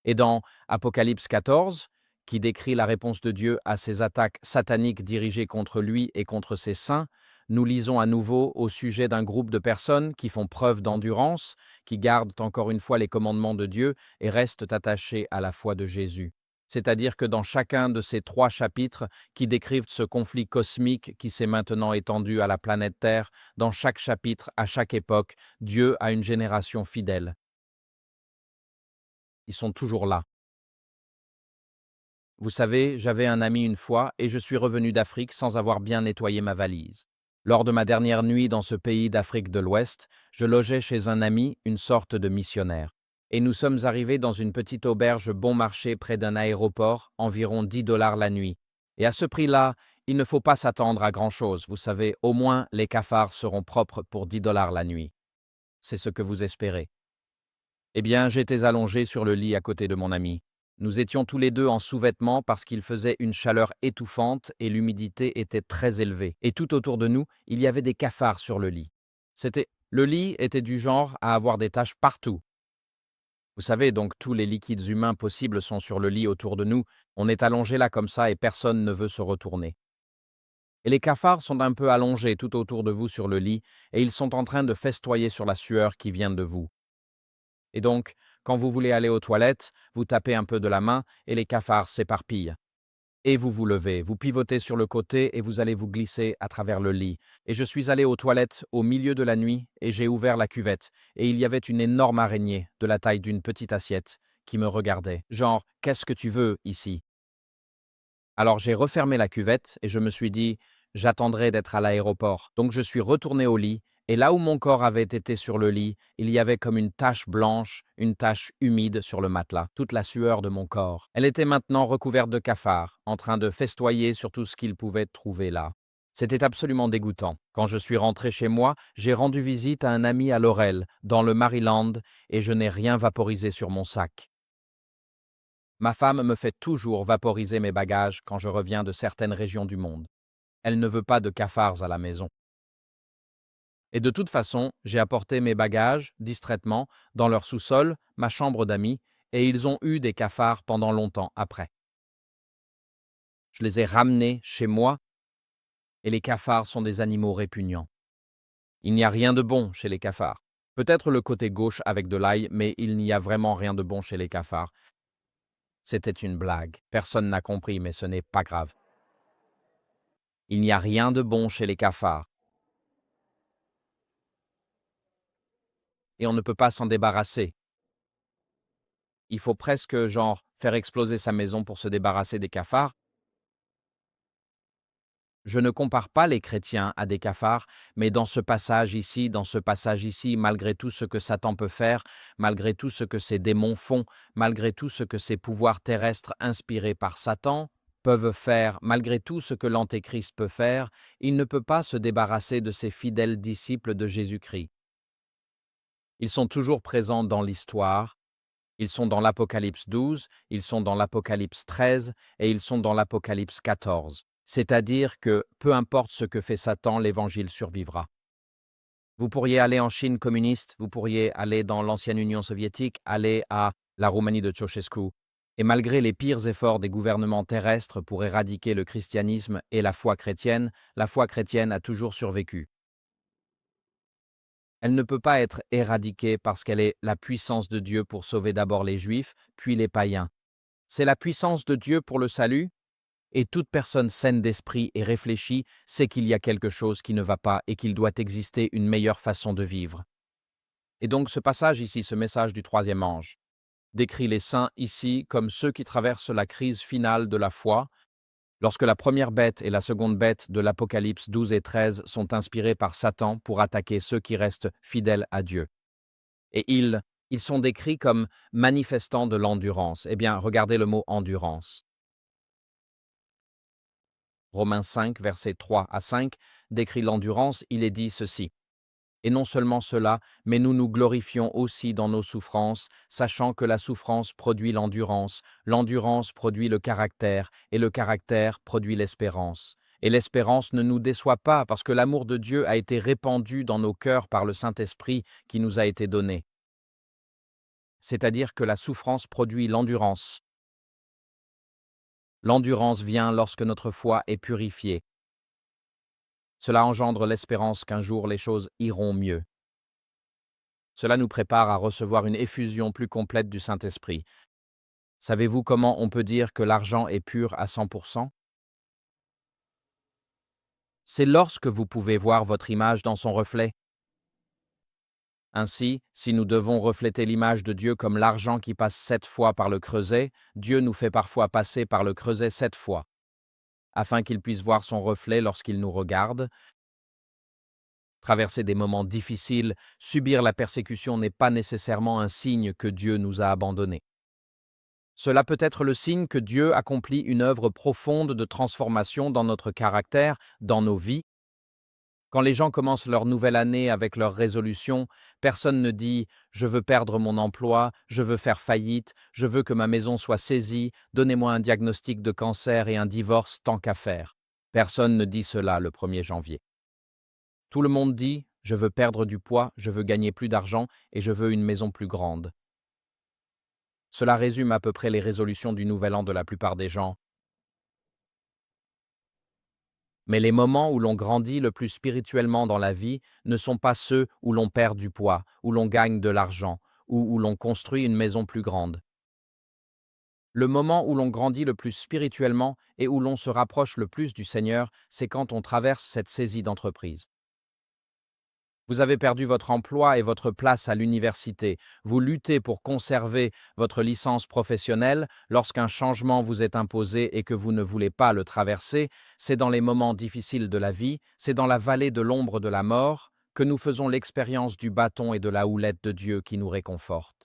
Et dans Apocalypse 14, qui décrit la réponse de Dieu à ces attaques sataniques dirigées contre lui et contre ses saints, nous lisons à nouveau au sujet d'un groupe de personnes qui font preuve d'endurance, qui gardent encore une fois les commandements de Dieu et restent attachés à la foi de Jésus. C'est-à-dire que dans chacun de ces trois chapitres qui décrivent ce conflit cosmique qui s'est maintenant étendu à la planète Terre, dans chaque chapitre, à chaque époque, Dieu a une génération fidèle. Ils sont toujours là. Vous savez, j'avais un ami une fois et je suis revenu d'Afrique sans avoir bien nettoyé ma valise. Lors de ma dernière nuit dans ce pays d'Afrique de l'Ouest, je logeais chez un ami, une sorte de missionnaire. Et nous sommes arrivés dans une petite auberge bon marché près d'un aéroport, environ 10 dollars la nuit. Et à ce prix-là, il ne faut pas s'attendre à grand-chose. Vous savez, au moins les cafards seront propres pour 10 dollars la nuit. C'est ce que vous espérez. Eh bien, j'étais allongé sur le lit à côté de mon ami. Nous étions tous les deux en sous-vêtements parce qu'il faisait une chaleur étouffante et l'humidité était très élevée. Et tout autour de nous, il y avait des cafards sur le lit. Le lit était du genre à avoir des taches partout. Vous savez, donc tous les liquides humains possibles sont sur le lit autour de nous. On est allongé là comme ça et personne ne veut se retourner. Et les cafards sont un peu allongés tout autour de vous sur le lit et ils sont en train de festoyer sur la sueur qui vient de vous. Et donc, quand vous voulez aller aux toilettes, vous tapez un peu de la main et les cafards s'éparpillent. Et vous vous levez, vous pivotez sur le côté et vous allez vous glisser à travers le lit. Et je suis allé aux toilettes au milieu de la nuit et j'ai ouvert la cuvette. Et il y avait une énorme araignée de la taille d'une petite assiette qui me regardait. Genre, qu'est-ce que tu veux ici? Alors j'ai refermé la cuvette et je me suis dit, j'attendrai d'être à l'aéroport. Donc je suis retourné au lit et là où mon corps avait été sur le lit, il y avait comme une tache blanche, une tache humide sur le matelas, toute la sueur de mon corps. Elle était maintenant recouverte de cafards, en train de festoyer sur tout ce qu'ils pouvaient trouver là. C'était absolument dégoûtant. Quand je suis rentré chez moi, j'ai rendu visite à un ami à Laurel, dans le Maryland, et je n'ai rien vaporisé sur mon sac. Ma femme me fait toujours vaporiser mes bagages quand je reviens de certaines régions du monde. Elle ne veut pas de cafards à la maison. Et de toute façon, j'ai apporté mes bagages, distraitement, dans leur sous-sol, ma chambre d'amis, et ils ont eu des cafards pendant longtemps après. Je les ai ramenés chez moi, et les cafards sont des animaux répugnants. Il n'y a rien de bon chez les cafards. Peut-être le côté gauche avec de l'ail, mais il n'y a vraiment rien de bon chez les cafards. C'était une blague. Personne n'a compris, mais ce n'est pas grave. Il n'y a rien de bon chez les cafards. Et on ne peut pas s'en débarrasser. Il faut presque, genre, faire exploser sa maison pour se débarrasser des cafards. Je ne compare pas les chrétiens à des cafards, mais dans ce passage ici, malgré tout ce que Satan peut faire, malgré tout ce que ces démons font, malgré tout ce que ces pouvoirs terrestres inspirés par Satan peuvent faire, malgré tout ce que l'Antéchrist peut faire, il ne peut pas se débarrasser de ses fidèles disciples de Jésus-Christ. Ils sont toujours présents dans l'histoire. Ils sont dans l'Apocalypse 12, ils sont dans l'Apocalypse 13 et ils sont dans l'Apocalypse 14. C'est-à-dire que, peu importe ce que fait Satan, l'Évangile survivra. Vous pourriez aller en Chine communiste, vous pourriez aller dans l'ancienne Union soviétique, aller à la Roumanie de Ceausescu. Et malgré les pires efforts des gouvernements terrestres pour éradiquer le christianisme et la foi chrétienne a toujours survécu. Elle ne peut pas être éradiquée parce qu'elle est la puissance de Dieu pour sauver d'abord les Juifs, puis les païens. C'est la puissance de Dieu pour le salut, et toute personne saine d'esprit et réfléchie sait qu'il y a quelque chose qui ne va pas et qu'il doit exister une meilleure façon de vivre. Et donc ce passage ici, ce message du troisième ange, décrit les saints ici comme ceux qui traversent la crise finale de la foi, lorsque la première bête et la seconde bête de l'Apocalypse 12 et 13 sont inspirés par Satan pour attaquer ceux qui restent fidèles à Dieu. Et ils sont décrits comme manifestant de l'endurance. Eh bien, regardez le mot endurance. Romains 5, versets 3 à 5, décrit l'endurance, il est dit ceci. Et non seulement cela, mais nous nous glorifions aussi dans nos souffrances, sachant que la souffrance produit l'endurance produit le caractère, et le caractère produit l'espérance. Et l'espérance ne nous déçoit pas, parce que l'amour de Dieu a été répandu dans nos cœurs par le Saint-Esprit qui nous a été donné. C'est-à-dire que la souffrance produit l'endurance. L'endurance vient lorsque notre foi est purifiée. Cela engendre l'espérance qu'un jour les choses iront mieux. Cela nous prépare à recevoir une effusion plus complète du Saint-Esprit. Savez-vous comment on peut dire que l'argent est pur à 100%? C'est lorsque vous pouvez voir votre image dans son reflet. Ainsi, si nous devons refléter l'image de Dieu comme l'argent qui passe 7 fois par le creuset, Dieu nous fait parfois passer par le creuset 7 fois, afin qu'il puisse voir son reflet lorsqu'il nous regarde. Traverser des moments difficiles, subir la persécution n'est pas nécessairement un signe que Dieu nous a abandonnés. Cela peut être le signe que Dieu accomplit une œuvre profonde de transformation dans notre caractère, dans nos vies. Quand les gens commencent leur nouvelle année avec leurs résolutions, personne ne dit « je veux perdre mon emploi, je veux faire faillite, je veux que ma maison soit saisie, donnez-moi un diagnostic de cancer et un divorce tant qu'à faire ». Personne ne dit cela le 1er janvier. Tout le monde dit « je veux perdre du poids, je veux gagner plus d'argent et je veux une maison plus grande ». Cela résume à peu près les résolutions du Nouvel An de la plupart des gens. Mais les moments où l'on grandit le plus spirituellement dans la vie ne sont pas ceux où l'on perd du poids, où l'on gagne de l'argent, ou où l'on construit une maison plus grande. Le moment où l'on grandit le plus spirituellement et où l'on se rapproche le plus du Seigneur, c'est quand on traverse cette saisie d'entreprise. Vous avez perdu votre emploi et votre place à l'université. Vous luttez pour conserver votre licence professionnelle lorsqu'un changement vous est imposé et que vous ne voulez pas le traverser. C'est dans les moments difficiles de la vie, c'est dans la vallée de l'ombre de la mort que nous faisons l'expérience du bâton et de la houlette de Dieu qui nous réconforte.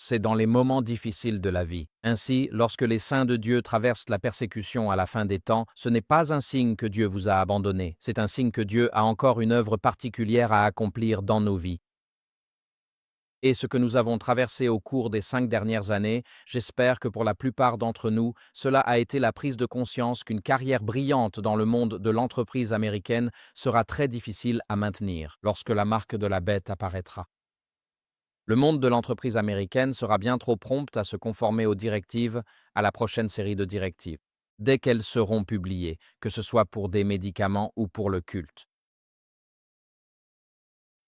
C'est dans les moments difficiles de la vie. Ainsi, lorsque les saints de Dieu traversent la persécution à la fin des temps, ce n'est pas un signe que Dieu vous a abandonné, c'est un signe que Dieu a encore une œuvre particulière à accomplir dans nos vies. Et ce que nous avons traversé au cours des 5 dernières années, j'espère que pour la plupart d'entre nous, cela a été la prise de conscience qu'une carrière brillante dans le monde de l'entreprise américaine sera très difficile à maintenir lorsque la marque de la bête apparaîtra. Le monde de l'entreprise américaine sera bien trop prompt à se conformer aux directives, à la prochaine série de directives, dès qu'elles seront publiées, que ce soit pour des médicaments ou pour le culte.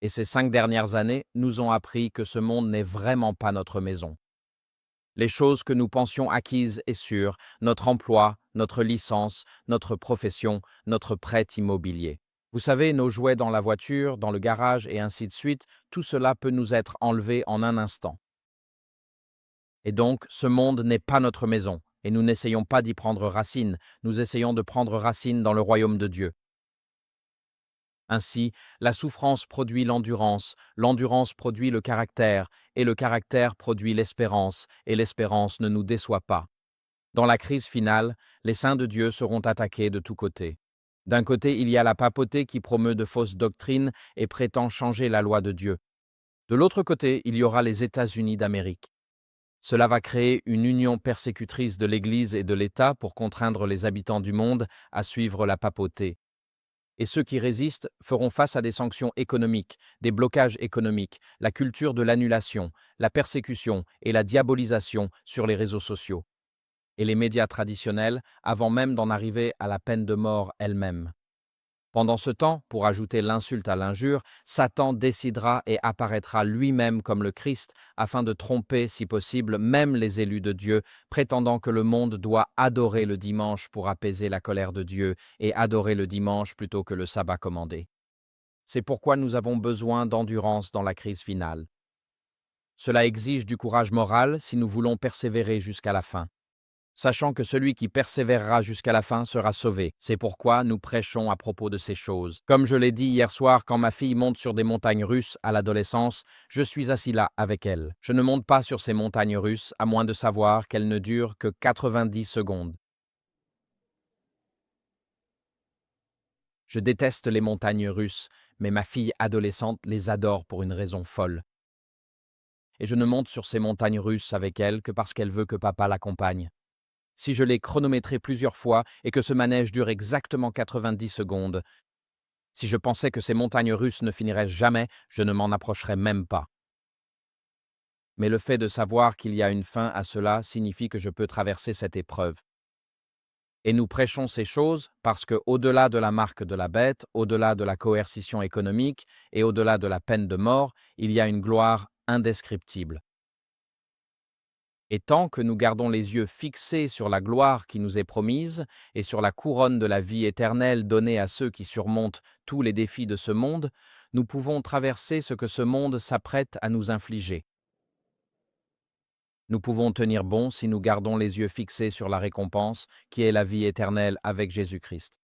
Et ces 5 dernières années nous ont appris que ce monde n'est vraiment pas notre maison. Les choses que nous pensions acquises et sûres, notre emploi, notre licence, notre profession, notre prêt immobilier. Vous savez, nos jouets dans la voiture, dans le garage et ainsi de suite, tout cela peut nous être enlevé en un instant. Et donc, ce monde n'est pas notre maison, et nous n'essayons pas d'y prendre racine, nous essayons de prendre racine dans le royaume de Dieu. Ainsi, la souffrance produit l'endurance, l'endurance produit le caractère, et le caractère produit l'espérance, et l'espérance ne nous déçoit pas. Dans la crise finale, les saints de Dieu seront attaqués de tous côtés. D'un côté, il y a la papauté qui promeut de fausses doctrines et prétend changer la loi de Dieu. De l'autre côté, il y aura les États-Unis d'Amérique. Cela va créer une union persécutrice de l'Église et de l'État pour contraindre les habitants du monde à suivre la papauté. Et ceux qui résistent feront face à des sanctions économiques, des blocages économiques, la culture de l'annulation, la persécution et la diabolisation sur les réseaux sociaux. Et les médias traditionnels, avant même d'en arriver à la peine de mort elle-même. Pendant ce temps, pour ajouter l'insulte à l'injure, Satan décidera et apparaîtra lui-même comme le Christ afin de tromper, si possible, même les élus de Dieu, prétendant que le monde doit adorer le dimanche pour apaiser la colère de Dieu et adorer le dimanche plutôt que le sabbat commandé. C'est pourquoi nous avons besoin d'endurance dans la crise finale. Cela exige du courage moral si nous voulons persévérer jusqu'à la fin. Sachant que celui qui persévérera jusqu'à la fin sera sauvé. C'est pourquoi nous prêchons à propos de ces choses. Comme je l'ai dit hier soir, quand ma fille monte sur des montagnes russes à l'adolescence, je suis assis là avec elle. Je ne monte pas sur ces montagnes russes, à moins de savoir qu'elles ne durent que 90 secondes. Je déteste les montagnes russes, mais ma fille adolescente les adore pour une raison folle. Et je ne monte sur ces montagnes russes avec elle que parce qu'elle veut que papa l'accompagne. Si je l'ai chronométré plusieurs fois et que ce manège dure exactement 90 secondes, si je pensais que ces montagnes russes ne finiraient jamais, je ne m'en approcherais même pas. Mais le fait de savoir qu'il y a une fin à cela signifie que je peux traverser cette épreuve. Et nous prêchons ces choses parce que, au-delà de la marque de la bête, au-delà de la coercition économique et au-delà de la peine de mort, il y a une gloire indescriptible. Et tant que nous gardons les yeux fixés sur la gloire qui nous est promise et sur la couronne de la vie éternelle donnée à ceux qui surmontent tous les défis de ce monde, nous pouvons traverser ce que ce monde s'apprête à nous infliger. Nous pouvons tenir bon si nous gardons les yeux fixés sur la récompense qui est la vie éternelle avec Jésus-Christ.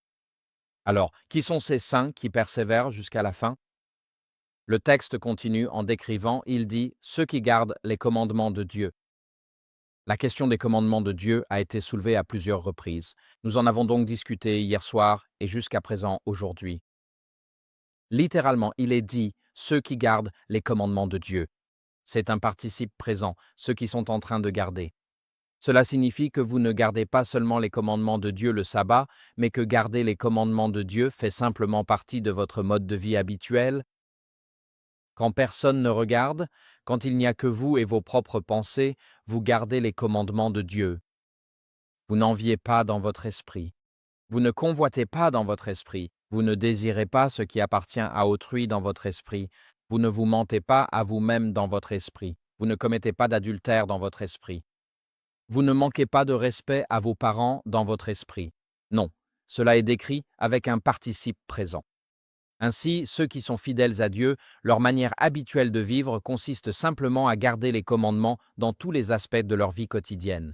Alors, qui sont ces saints qui persévèrent jusqu'à la fin? Le texte continue en décrivant, il dit « ceux qui gardent les commandements de Dieu ». La question des commandements de Dieu a été soulevée à plusieurs reprises. Nous en avons donc discuté hier soir et jusqu'à présent aujourd'hui. Littéralement, il est dit « ceux qui gardent les commandements de Dieu ». C'est un participe présent, ceux qui sont en train de garder. Cela signifie que vous ne gardez pas seulement les commandements de Dieu le sabbat, mais que garder les commandements de Dieu fait simplement partie de votre mode de vie habituel. Quand personne ne regarde, quand il n'y a que vous et vos propres pensées, vous gardez les commandements de Dieu. Vous n'enviez pas dans votre esprit. Vous ne convoitez pas dans votre esprit. Vous ne désirez pas ce qui appartient à autrui dans votre esprit. Vous ne vous mentez pas à vous-même dans votre esprit. Vous ne commettez pas d'adultère dans votre esprit. Vous ne manquez pas de respect à vos parents dans votre esprit. Non, cela est décrit avec un participe présent. Ainsi, ceux qui sont fidèles à Dieu, leur manière habituelle de vivre consiste simplement à garder les commandements dans tous les aspects de leur vie quotidienne.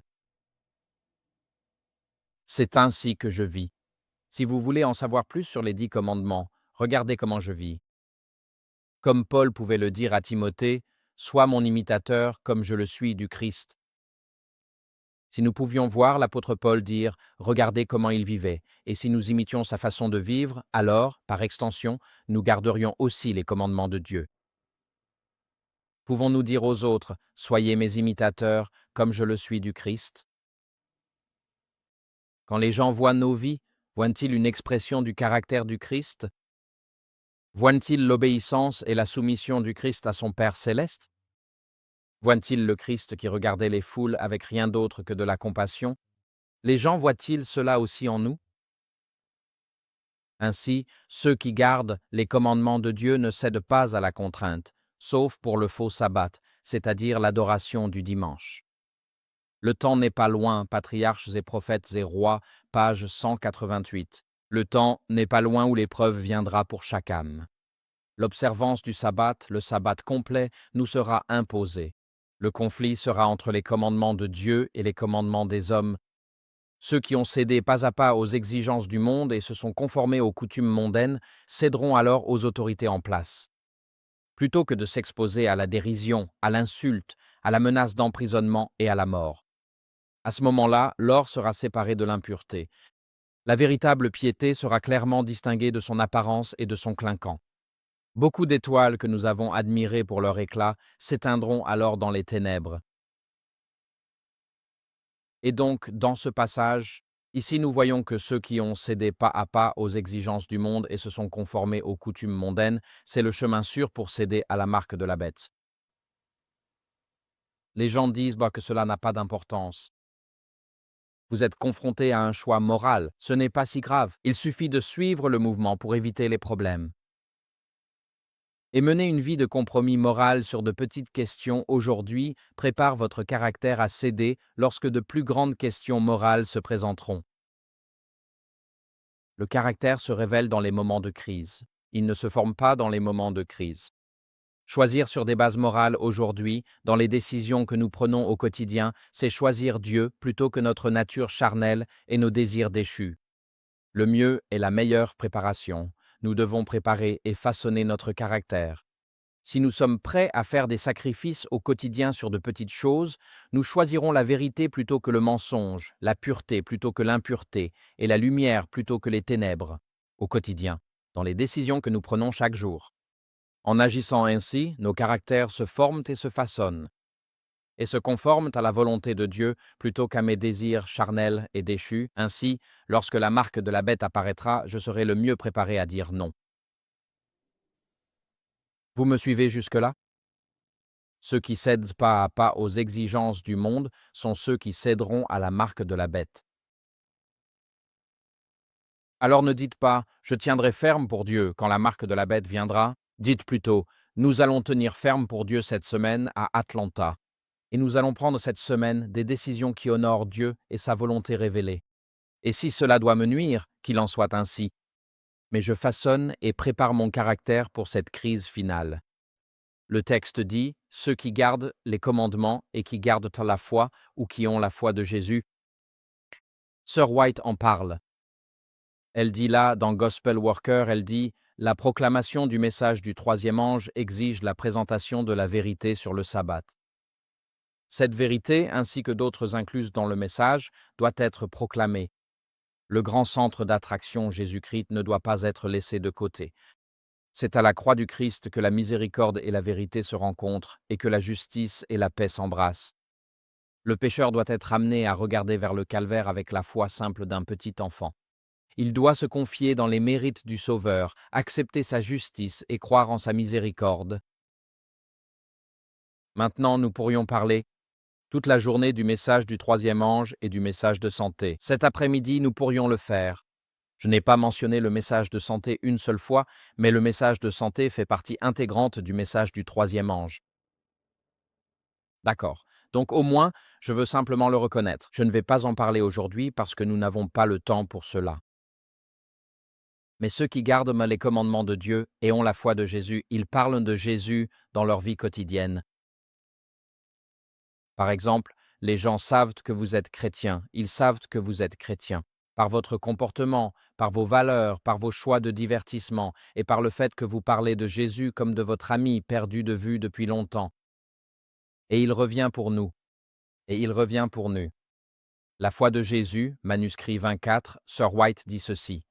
C'est ainsi que je vis. Si vous voulez en savoir plus sur les 10 commandements, regardez comment je vis. Comme Paul pouvait le dire à Timothée, sois mon imitateur comme je le suis du Christ. Si nous pouvions voir l'apôtre Paul dire regardez comment il vivait, et si nous imitions sa façon de vivre, alors, par extension, nous garderions aussi les commandements de Dieu. Pouvons-nous dire aux autres soyez mes imitateurs comme je le suis du Christ? Quand les gens voient nos vies, voient-ils une expression du caractère du Christ? Voient-ils l'obéissance et la soumission du Christ à son Père céleste? Voient-ils le Christ qui regardait les foules avec rien d'autre que de la compassion? Les gens voient-ils cela aussi en nous? Ainsi, ceux qui gardent les commandements de Dieu ne cèdent pas à la contrainte, sauf pour le faux sabbat, c'est-à-dire l'adoration du dimanche. Le temps n'est pas loin, patriarches et prophètes et rois, page 188. Le temps n'est pas loin où l'épreuve viendra pour chaque âme. L'observance du sabbat, le sabbat complet, nous sera imposée. Le conflit sera entre les commandements de Dieu et les commandements des hommes. Ceux qui ont cédé pas à pas aux exigences du monde et se sont conformés aux coutumes mondaines céderont alors aux autorités en place. Plutôt que de s'exposer à la dérision, à l'insulte, à la menace d'emprisonnement et à la mort. À ce moment-là, l'or sera séparé de l'impureté. La véritable piété sera clairement distinguée de son apparence et de son clinquant. Beaucoup d'étoiles que nous avons admirées pour leur éclat s'éteindront alors dans les ténèbres. Et donc, dans ce passage, ici nous voyons que ceux qui ont cédé pas à pas aux exigences du monde et se sont conformés aux coutumes mondaines, c'est le chemin sûr pour céder à la marque de la bête. Les gens disent que cela n'a pas d'importance. Vous êtes confronté à un choix moral, ce n'est pas si grave, il suffit de suivre le mouvement pour éviter les problèmes. Et mener une vie de compromis moral sur de petites questions aujourd'hui prépare votre caractère à céder lorsque de plus grandes questions morales se présenteront. Le caractère se révèle dans les moments de crise. Il ne se forme pas dans les moments de crise. Choisir sur des bases morales aujourd'hui, dans les décisions que nous prenons au quotidien, c'est choisir Dieu plutôt que notre nature charnelle et nos désirs déchus. Le mieux est la meilleure préparation. Nous devons préparer et façonner notre caractère. Si nous sommes prêts à faire des sacrifices au quotidien sur de petites choses, nous choisirons la vérité plutôt que le mensonge, la pureté plutôt que l'impureté, et la lumière plutôt que les ténèbres, au quotidien, dans les décisions que nous prenons chaque jour. En agissant ainsi, nos caractères se forment et se façonnent, et se conforment à la volonté de Dieu plutôt qu'à mes désirs charnels et déchus. Ainsi, lorsque la marque de la bête apparaîtra, je serai le mieux préparé à dire non. Vous me suivez jusque-là? Ceux qui cèdent pas à pas aux exigences du monde sont ceux qui céderont à la marque de la bête. Alors ne dites pas « je tiendrai ferme pour Dieu quand la marque de la bête viendra ». Dites plutôt « nous allons tenir ferme pour Dieu cette semaine à Atlanta et nous allons prendre cette semaine des décisions qui honorent Dieu et sa volonté révélée. Et si cela doit me nuire, qu'il en soit ainsi. Mais je façonne et prépare mon caractère pour cette crise finale. » Le texte dit « ceux qui gardent les commandements et qui gardent la foi ou qui ont la foi de Jésus ». Sœur White en parle. Elle dit là, dans Gospel Worker, elle dit « la proclamation du message du troisième ange exige la présentation de la vérité sur le sabbat. Cette vérité, ainsi que d'autres incluses dans le message, doit être proclamée. Le grand centre d'attraction Jésus-Christ ne doit pas être laissé de côté. C'est à la croix du Christ que la miséricorde et la vérité se rencontrent et que la justice et la paix s'embrassent. Le pécheur doit être amené à regarder vers le calvaire avec la foi simple d'un petit enfant. Il doit se confier dans les mérites du Sauveur, accepter sa justice et croire en sa miséricorde. Maintenant, nous pourrions parler toute la journée du message du troisième ange et du message de santé. Cet après-midi, nous pourrions le faire. Je n'ai pas mentionné le message de santé une seule fois, mais le message de santé fait partie intégrante du message du troisième ange. D'accord. Donc au moins, je veux simplement le reconnaître. Je ne vais pas en parler aujourd'hui parce que nous n'avons pas le temps pour cela. Mais ceux qui gardent les commandements de Dieu et ont la foi de Jésus, ils parlent de Jésus dans leur vie quotidienne. Par exemple, les gens savent que vous êtes chrétien, ils savent que vous êtes chrétien. Par votre comportement, par vos valeurs, par vos choix de divertissement et par le fait que vous parlez de Jésus comme de votre ami perdu de vue depuis longtemps. Et il revient pour nous. Et il revient pour nous. La foi de Jésus, manuscrit 24, Sir White dit ceci.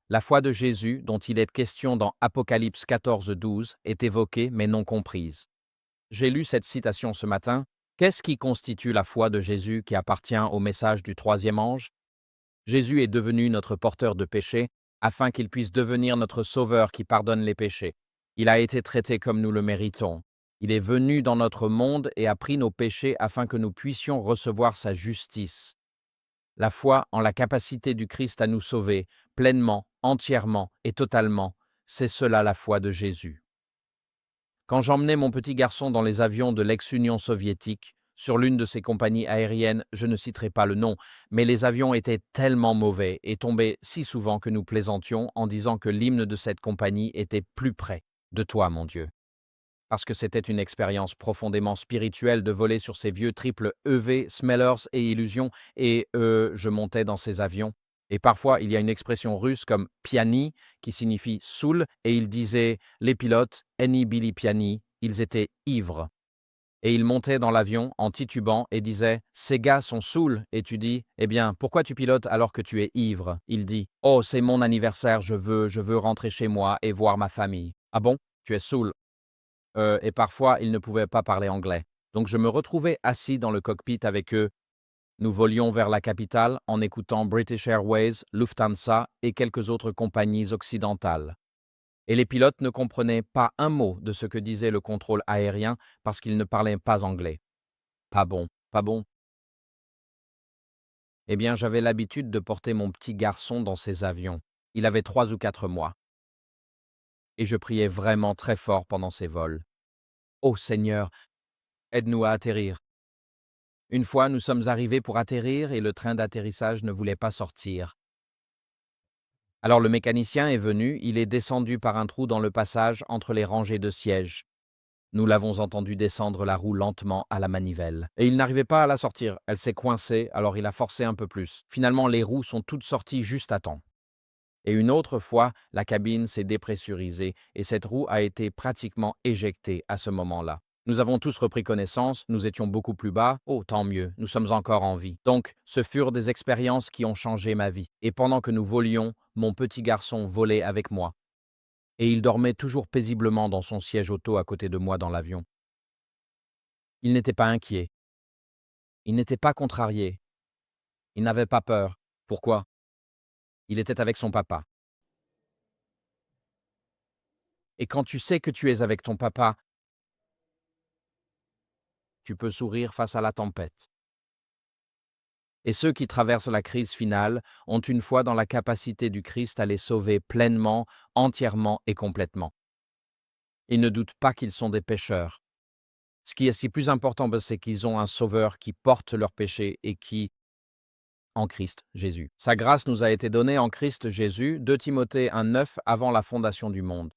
La foi de Jésus, dont il est question dans Apocalypse 14:12, est évoquée mais non comprise. J'ai lu cette citation ce matin. Qu'est-ce qui constitue la foi de Jésus qui appartient au message du troisième ange? Jésus est devenu notre porteur de péché afin qu'il puisse devenir notre sauveur qui pardonne les péchés. Il a été traité comme nous le méritons. Il est venu dans notre monde et a pris nos péchés afin que nous puissions recevoir sa justice. La foi en la capacité du Christ à nous sauver, pleinement, entièrement et totalement, c'est cela la foi de Jésus. Quand j'emmenais mon petit garçon dans les avions de l'ex-Union soviétique, sur l'une de ces compagnies aériennes, je ne citerai pas le nom, mais les avions étaient tellement mauvais et tombaient si souvent que nous plaisantions en disant que l'hymne de cette compagnie était plus près de toi, mon Dieu. Parce que c'était une expérience profondément spirituelle de voler sur ces vieux triples EV, Smellers et Illusion, et je montais dans ces avions. Et parfois, il y a une expression russe comme piani, qui signifie saoul, et il disait les pilotes, Eni Bili Piani, ils étaient ivres. Et ils montaient dans l'avion en titubant et disaient ces gars sont saouls, et tu dis eh bien, pourquoi tu pilotes alors que tu es ivre? Il dit oh, c'est mon anniversaire, je veux rentrer chez moi et voir ma famille. Ah bon? Tu es saoul? Et parfois, ils ne pouvaient pas parler anglais. Donc je me retrouvais assis dans le cockpit avec eux. Nous volions vers la capitale en écoutant British Airways, Lufthansa et quelques autres compagnies occidentales. Et les pilotes ne comprenaient pas un mot de ce que disait le contrôle aérien parce qu'ils ne parlaient pas anglais. Pas bon, pas bon. Eh bien, j'avais l'habitude de porter mon petit garçon dans ces avions. Il avait 3 ou 4 mois. Et je priais vraiment très fort pendant ces vols. Ô Seigneur, aide-nous à atterrir. Une fois, nous sommes arrivés pour atterrir et le train d'atterrissage ne voulait pas sortir. Alors le mécanicien est venu, il est descendu par un trou dans le passage entre les rangées de sièges. Nous l'avons entendu descendre la roue lentement à la manivelle. Et il n'arrivait pas à la sortir, elle s'est coincée, alors il a forcé un peu plus. Finalement, les roues sont toutes sorties juste à temps. Et une autre fois, la cabine s'est dépressurisée et cette roue a été pratiquement éjectée à ce moment-là. Nous avons tous repris connaissance, nous étions beaucoup plus bas. Oh, tant mieux, nous sommes encore en vie. Donc, ce furent des expériences qui ont changé ma vie. Et pendant que nous volions, mon petit garçon volait avec moi. Et il dormait toujours paisiblement dans son siège auto à côté de moi dans l'avion. Il n'était pas inquiet. Il n'était pas contrarié. Il n'avait pas peur. Pourquoi? Il était avec son papa. Et quand tu sais que tu es avec ton papa, tu peux sourire face à la tempête. Et ceux qui traversent la crise finale ont une foi dans la capacité du Christ à les sauver pleinement, entièrement et complètement. Ils ne doutent pas qu'ils sont des pécheurs. Ce qui est si plus important, c'est qu'ils ont un sauveur qui porte leurs péchés et qui, en Christ Jésus. Sa grâce nous a été donnée en Christ Jésus, 2 Timothée 1:9 avant la fondation du monde.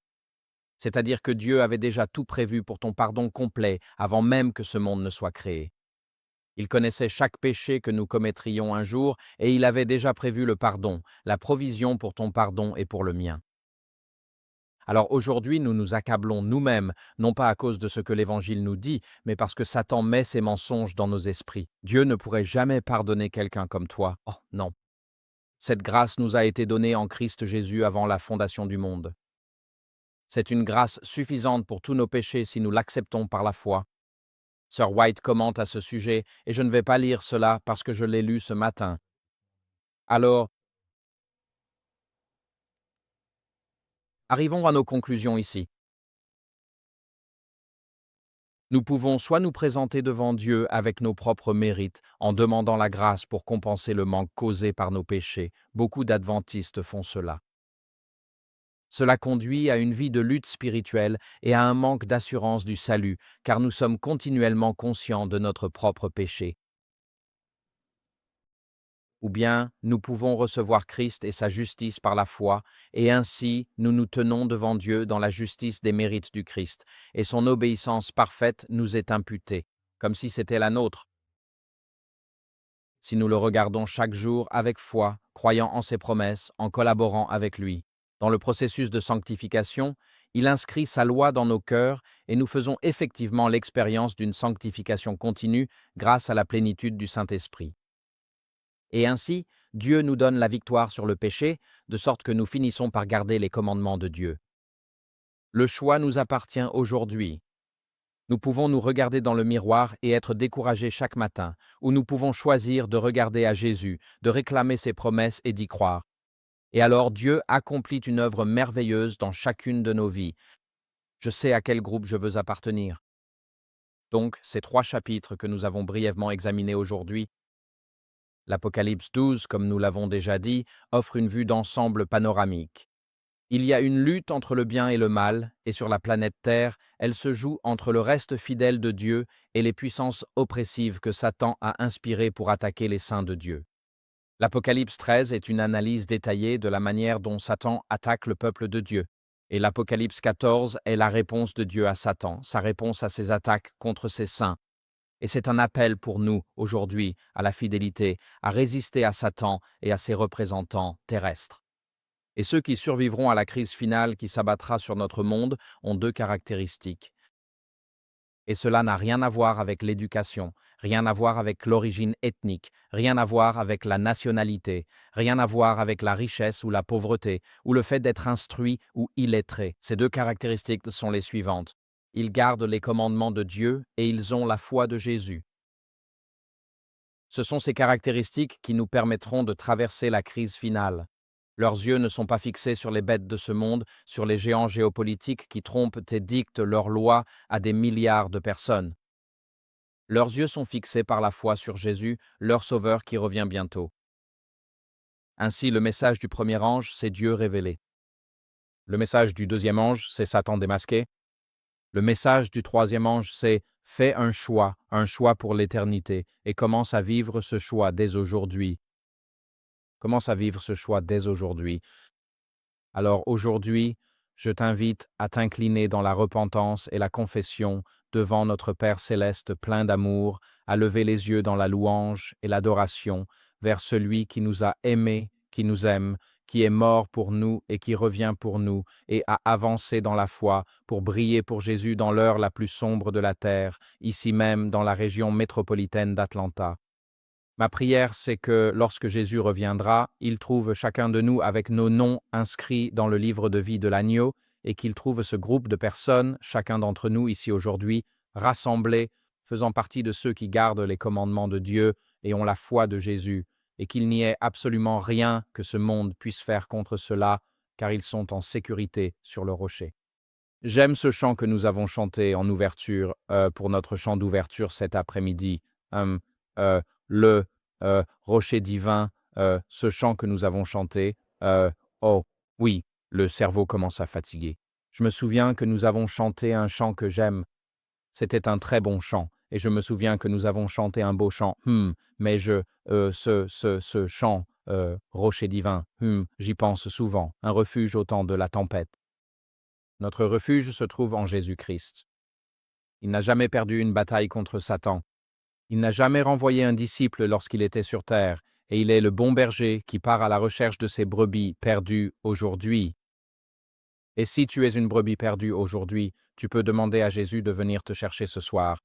C'est-à-dire que Dieu avait déjà tout prévu pour ton pardon complet avant même que ce monde ne soit créé. Il connaissait chaque péché que nous commettrions un jour et il avait déjà prévu le pardon, la provision pour ton pardon et pour le mien. Alors aujourd'hui, nous nous accablons nous-mêmes, non pas à cause de ce que l'Évangile nous dit, mais parce que Satan met ses mensonges dans nos esprits. Dieu ne pourrait jamais pardonner quelqu'un comme toi. Oh non. Cette grâce nous a été donnée en Christ Jésus avant la fondation du monde. C'est une grâce suffisante pour tous nos péchés si nous l'acceptons par la foi. Sir White commente à ce sujet, et je ne vais pas lire cela parce que je l'ai lu ce matin. Alors, arrivons à nos conclusions ici. Nous pouvons soit nous présenter devant Dieu avec nos propres mérites, en demandant la grâce pour compenser le manque causé par nos péchés. Beaucoup d'adventistes font cela. Cela conduit à une vie de lutte spirituelle et à un manque d'assurance du salut, car nous sommes continuellement conscients de notre propre péché. Ou bien nous pouvons recevoir Christ et sa justice par la foi, et ainsi nous nous tenons devant Dieu dans la justice des mérites du Christ, et son obéissance parfaite nous est imputée, comme si c'était la nôtre. Si nous le regardons chaque jour avec foi, croyant en ses promesses, en collaborant avec lui. Dans le processus de sanctification, il inscrit sa loi dans nos cœurs et nous faisons effectivement l'expérience d'une sanctification continue grâce à la plénitude du Saint-Esprit. Et ainsi, Dieu nous donne la victoire sur le péché, de sorte que nous finissons par garder les commandements de Dieu. Le choix nous appartient aujourd'hui. Nous pouvons nous regarder dans le miroir et être découragés chaque matin, ou nous pouvons choisir de regarder à Jésus, de réclamer ses promesses et d'y croire. Et alors Dieu accomplit une œuvre merveilleuse dans chacune de nos vies. Je sais à quel groupe je veux appartenir. Donc, ces 3 chapitres que nous avons brièvement examinés aujourd'hui, l'Apocalypse 12, comme nous l'avons déjà dit, offre une vue d'ensemble panoramique. Il y a une lutte entre le bien et le mal, et sur la planète Terre, elle se joue entre le reste fidèle de Dieu et les puissances oppressives que Satan a inspirées pour attaquer les saints de Dieu. L'Apocalypse 13 est une analyse détaillée de la manière dont Satan attaque le peuple de Dieu. Et l'Apocalypse 14 est la réponse de Dieu à Satan, sa réponse à ses attaques contre ses saints. Et c'est un appel pour nous, aujourd'hui, à la fidélité, à résister à Satan et à ses représentants terrestres. Et ceux qui survivront à la crise finale qui s'abattra sur notre monde ont 2 caractéristiques. Et cela n'a rien à voir avec l'éducation, rien à voir avec l'origine ethnique, rien à voir avec la nationalité, rien à voir avec la richesse ou la pauvreté, ou le fait d'être instruit ou illettré. Ces 2 caractéristiques sont les suivantes. Ils gardent les commandements de Dieu et ils ont la foi de Jésus. Ce sont ces caractéristiques qui nous permettront de traverser la crise finale. Leurs yeux ne sont pas fixés sur les bêtes de ce monde, sur les géants géopolitiques qui trompent et dictent leurs lois à des milliards de personnes. Leurs yeux sont fixés par la foi sur Jésus, leur Sauveur qui revient bientôt. Ainsi, le message du premier ange, c'est Dieu révélé. Le message du deuxième ange, c'est Satan démasqué. Le message du troisième ange, c'est « Fais un choix pour l'éternité, et commence à vivre ce choix dès aujourd'hui. » Commence à vivre ce choix dès aujourd'hui. Alors aujourd'hui, je t'invite à t'incliner dans la repentance et la confession devant notre Père céleste plein d'amour, à lever les yeux dans la louange et l'adoration vers celui qui nous a aimés, qui nous aime, qui est mort pour nous et qui revient pour nous, et à avancer dans la foi pour briller pour Jésus dans l'heure la plus sombre de la terre, ici même dans la région métropolitaine d'Atlanta. Ma prière, c'est que lorsque Jésus reviendra, il trouve chacun de nous avec nos noms inscrits dans le livre de vie de l'agneau et qu'il trouve ce groupe de personnes, chacun d'entre nous ici aujourd'hui, rassemblés, faisant partie de ceux qui gardent les commandements de Dieu et ont la foi de Jésus, et qu'il n'y ait absolument rien que ce monde puisse faire contre cela, car ils sont en sécurité sur le rocher. J'aime ce chant que nous avons chanté en ouverture, pour notre chant d'ouverture cet après-midi. Hum, euh, le rocher divin, ce chant que nous avons chanté. Oh, oui, le cerveau commence à fatiguer. Je me souviens que nous avons chanté un chant que j'aime. C'était un très bon chant. Et je me souviens que nous avons chanté un beau chant. Mais ce chant, rocher divin, j'y pense souvent. Un refuge au temps de la tempête. Notre refuge se trouve en Jésus-Christ. Il n'a jamais perdu une bataille contre Satan. Il n'a jamais renvoyé un disciple lorsqu'il était sur terre, et il est le bon berger qui part à la recherche de ses brebis perdues aujourd'hui. Et si tu es une brebis perdue aujourd'hui, tu peux demander à Jésus de venir te chercher ce soir.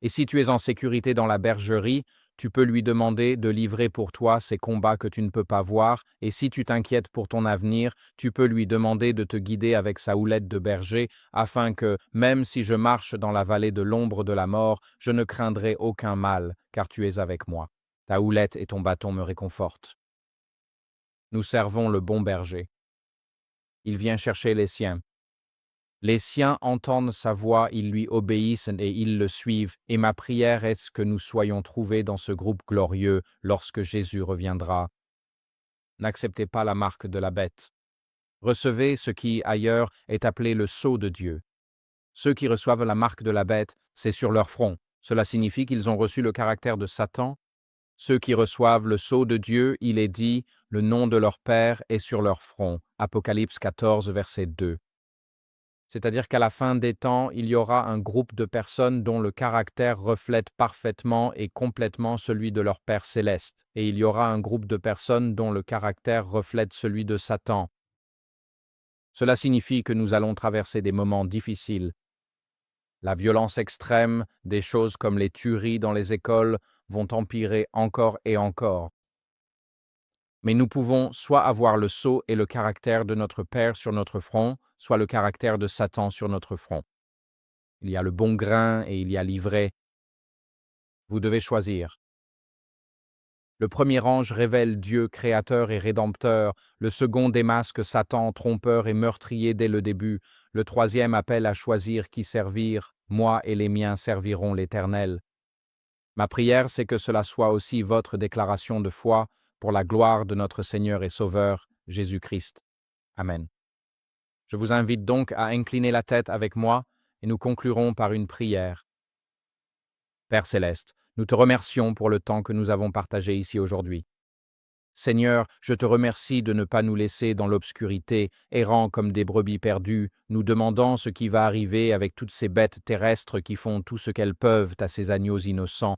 Et si tu es en sécurité dans la bergerie, tu peux lui demander de livrer pour toi ces combats que tu ne peux pas voir, et si tu t'inquiètes pour ton avenir, tu peux lui demander de te guider avec sa houlette de berger, afin que, même si je marche dans la vallée de l'ombre de la mort, je ne craindrai aucun mal, car tu es avec moi. Ta houlette et ton bâton me réconfortent. Nous servons le bon berger. Il vient chercher les siens. Les siens entendent sa voix, ils lui obéissent et ils le suivent, et ma prière est que nous soyons trouvés dans ce groupe glorieux lorsque Jésus reviendra. N'acceptez pas la marque de la bête. Recevez ce qui, ailleurs, est appelé le sceau de Dieu. Ceux qui reçoivent la marque de la bête, c'est sur leur front. Cela signifie qu'ils ont reçu le caractère de Satan. Ceux qui reçoivent le sceau de Dieu, il est dit, le nom de leur Père est sur leur front. Apocalypse 14, verset 2. C'est-à-dire qu'à la fin des temps, il y aura un groupe de personnes dont le caractère reflète parfaitement et complètement celui de leur Père céleste, et il y aura un groupe de personnes dont le caractère reflète celui de Satan. Cela signifie que nous allons traverser des moments difficiles. La violence extrême, des choses comme les tueries dans les écoles vont empirer encore et encore. Mais nous pouvons soit avoir le sceau et le caractère de notre Père sur notre front, soit le caractère de Satan sur notre front. Il y a le bon grain et il y a l'ivraie. Vous devez choisir. Le premier ange révèle Dieu créateur et rédempteur, le second démasque Satan trompeur et meurtrier dès le début, le troisième appelle à choisir qui servir, moi et les miens serviront l'Éternel. Ma prière, c'est que cela soit aussi votre déclaration de foi pour la gloire de notre Seigneur et Sauveur, Jésus-Christ. Amen. Je vous invite donc à incliner la tête avec moi et nous conclurons par une prière. Père céleste, nous te remercions pour le temps que nous avons partagé ici aujourd'hui. Seigneur, je te remercie de ne pas nous laisser dans l'obscurité, errant comme des brebis perdues, nous demandant ce qui va arriver avec toutes ces bêtes terrestres qui font tout ce qu'elles peuvent à ces agneaux innocents.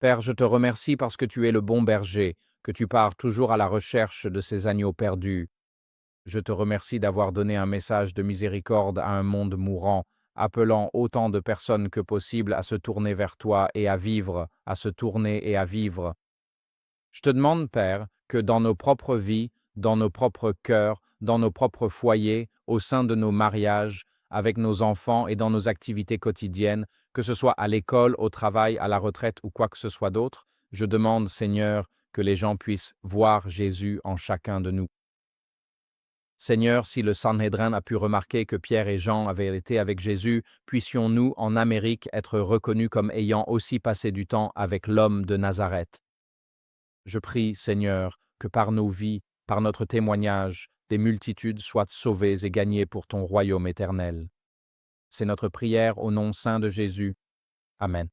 Père, je te remercie parce que tu es le bon berger, que tu pars toujours à la recherche de ces agneaux perdus. Je te remercie d'avoir donné un message de miséricorde à un monde mourant, appelant autant de personnes que possible à se tourner vers toi et à vivre, à se tourner et à vivre. Je te demande, Père, que dans nos propres vies, dans nos propres cœurs, dans nos propres foyers, au sein de nos mariages, avec nos enfants et dans nos activités quotidiennes, que ce soit à l'école, au travail, à la retraite ou quoi que ce soit d'autre, je demande, Seigneur, que les gens puissent voir Jésus en chacun de nous. Seigneur, si le Sanhédrin a pu remarquer que Pierre et Jean avaient été avec Jésus, puissions-nous, en Amérique, être reconnus comme ayant aussi passé du temps avec l'homme de Nazareth. Je prie, Seigneur, que par nos vies, par notre témoignage, des multitudes soient sauvées et gagnées pour ton royaume éternel. C'est notre prière au nom saint de Jésus. Amen.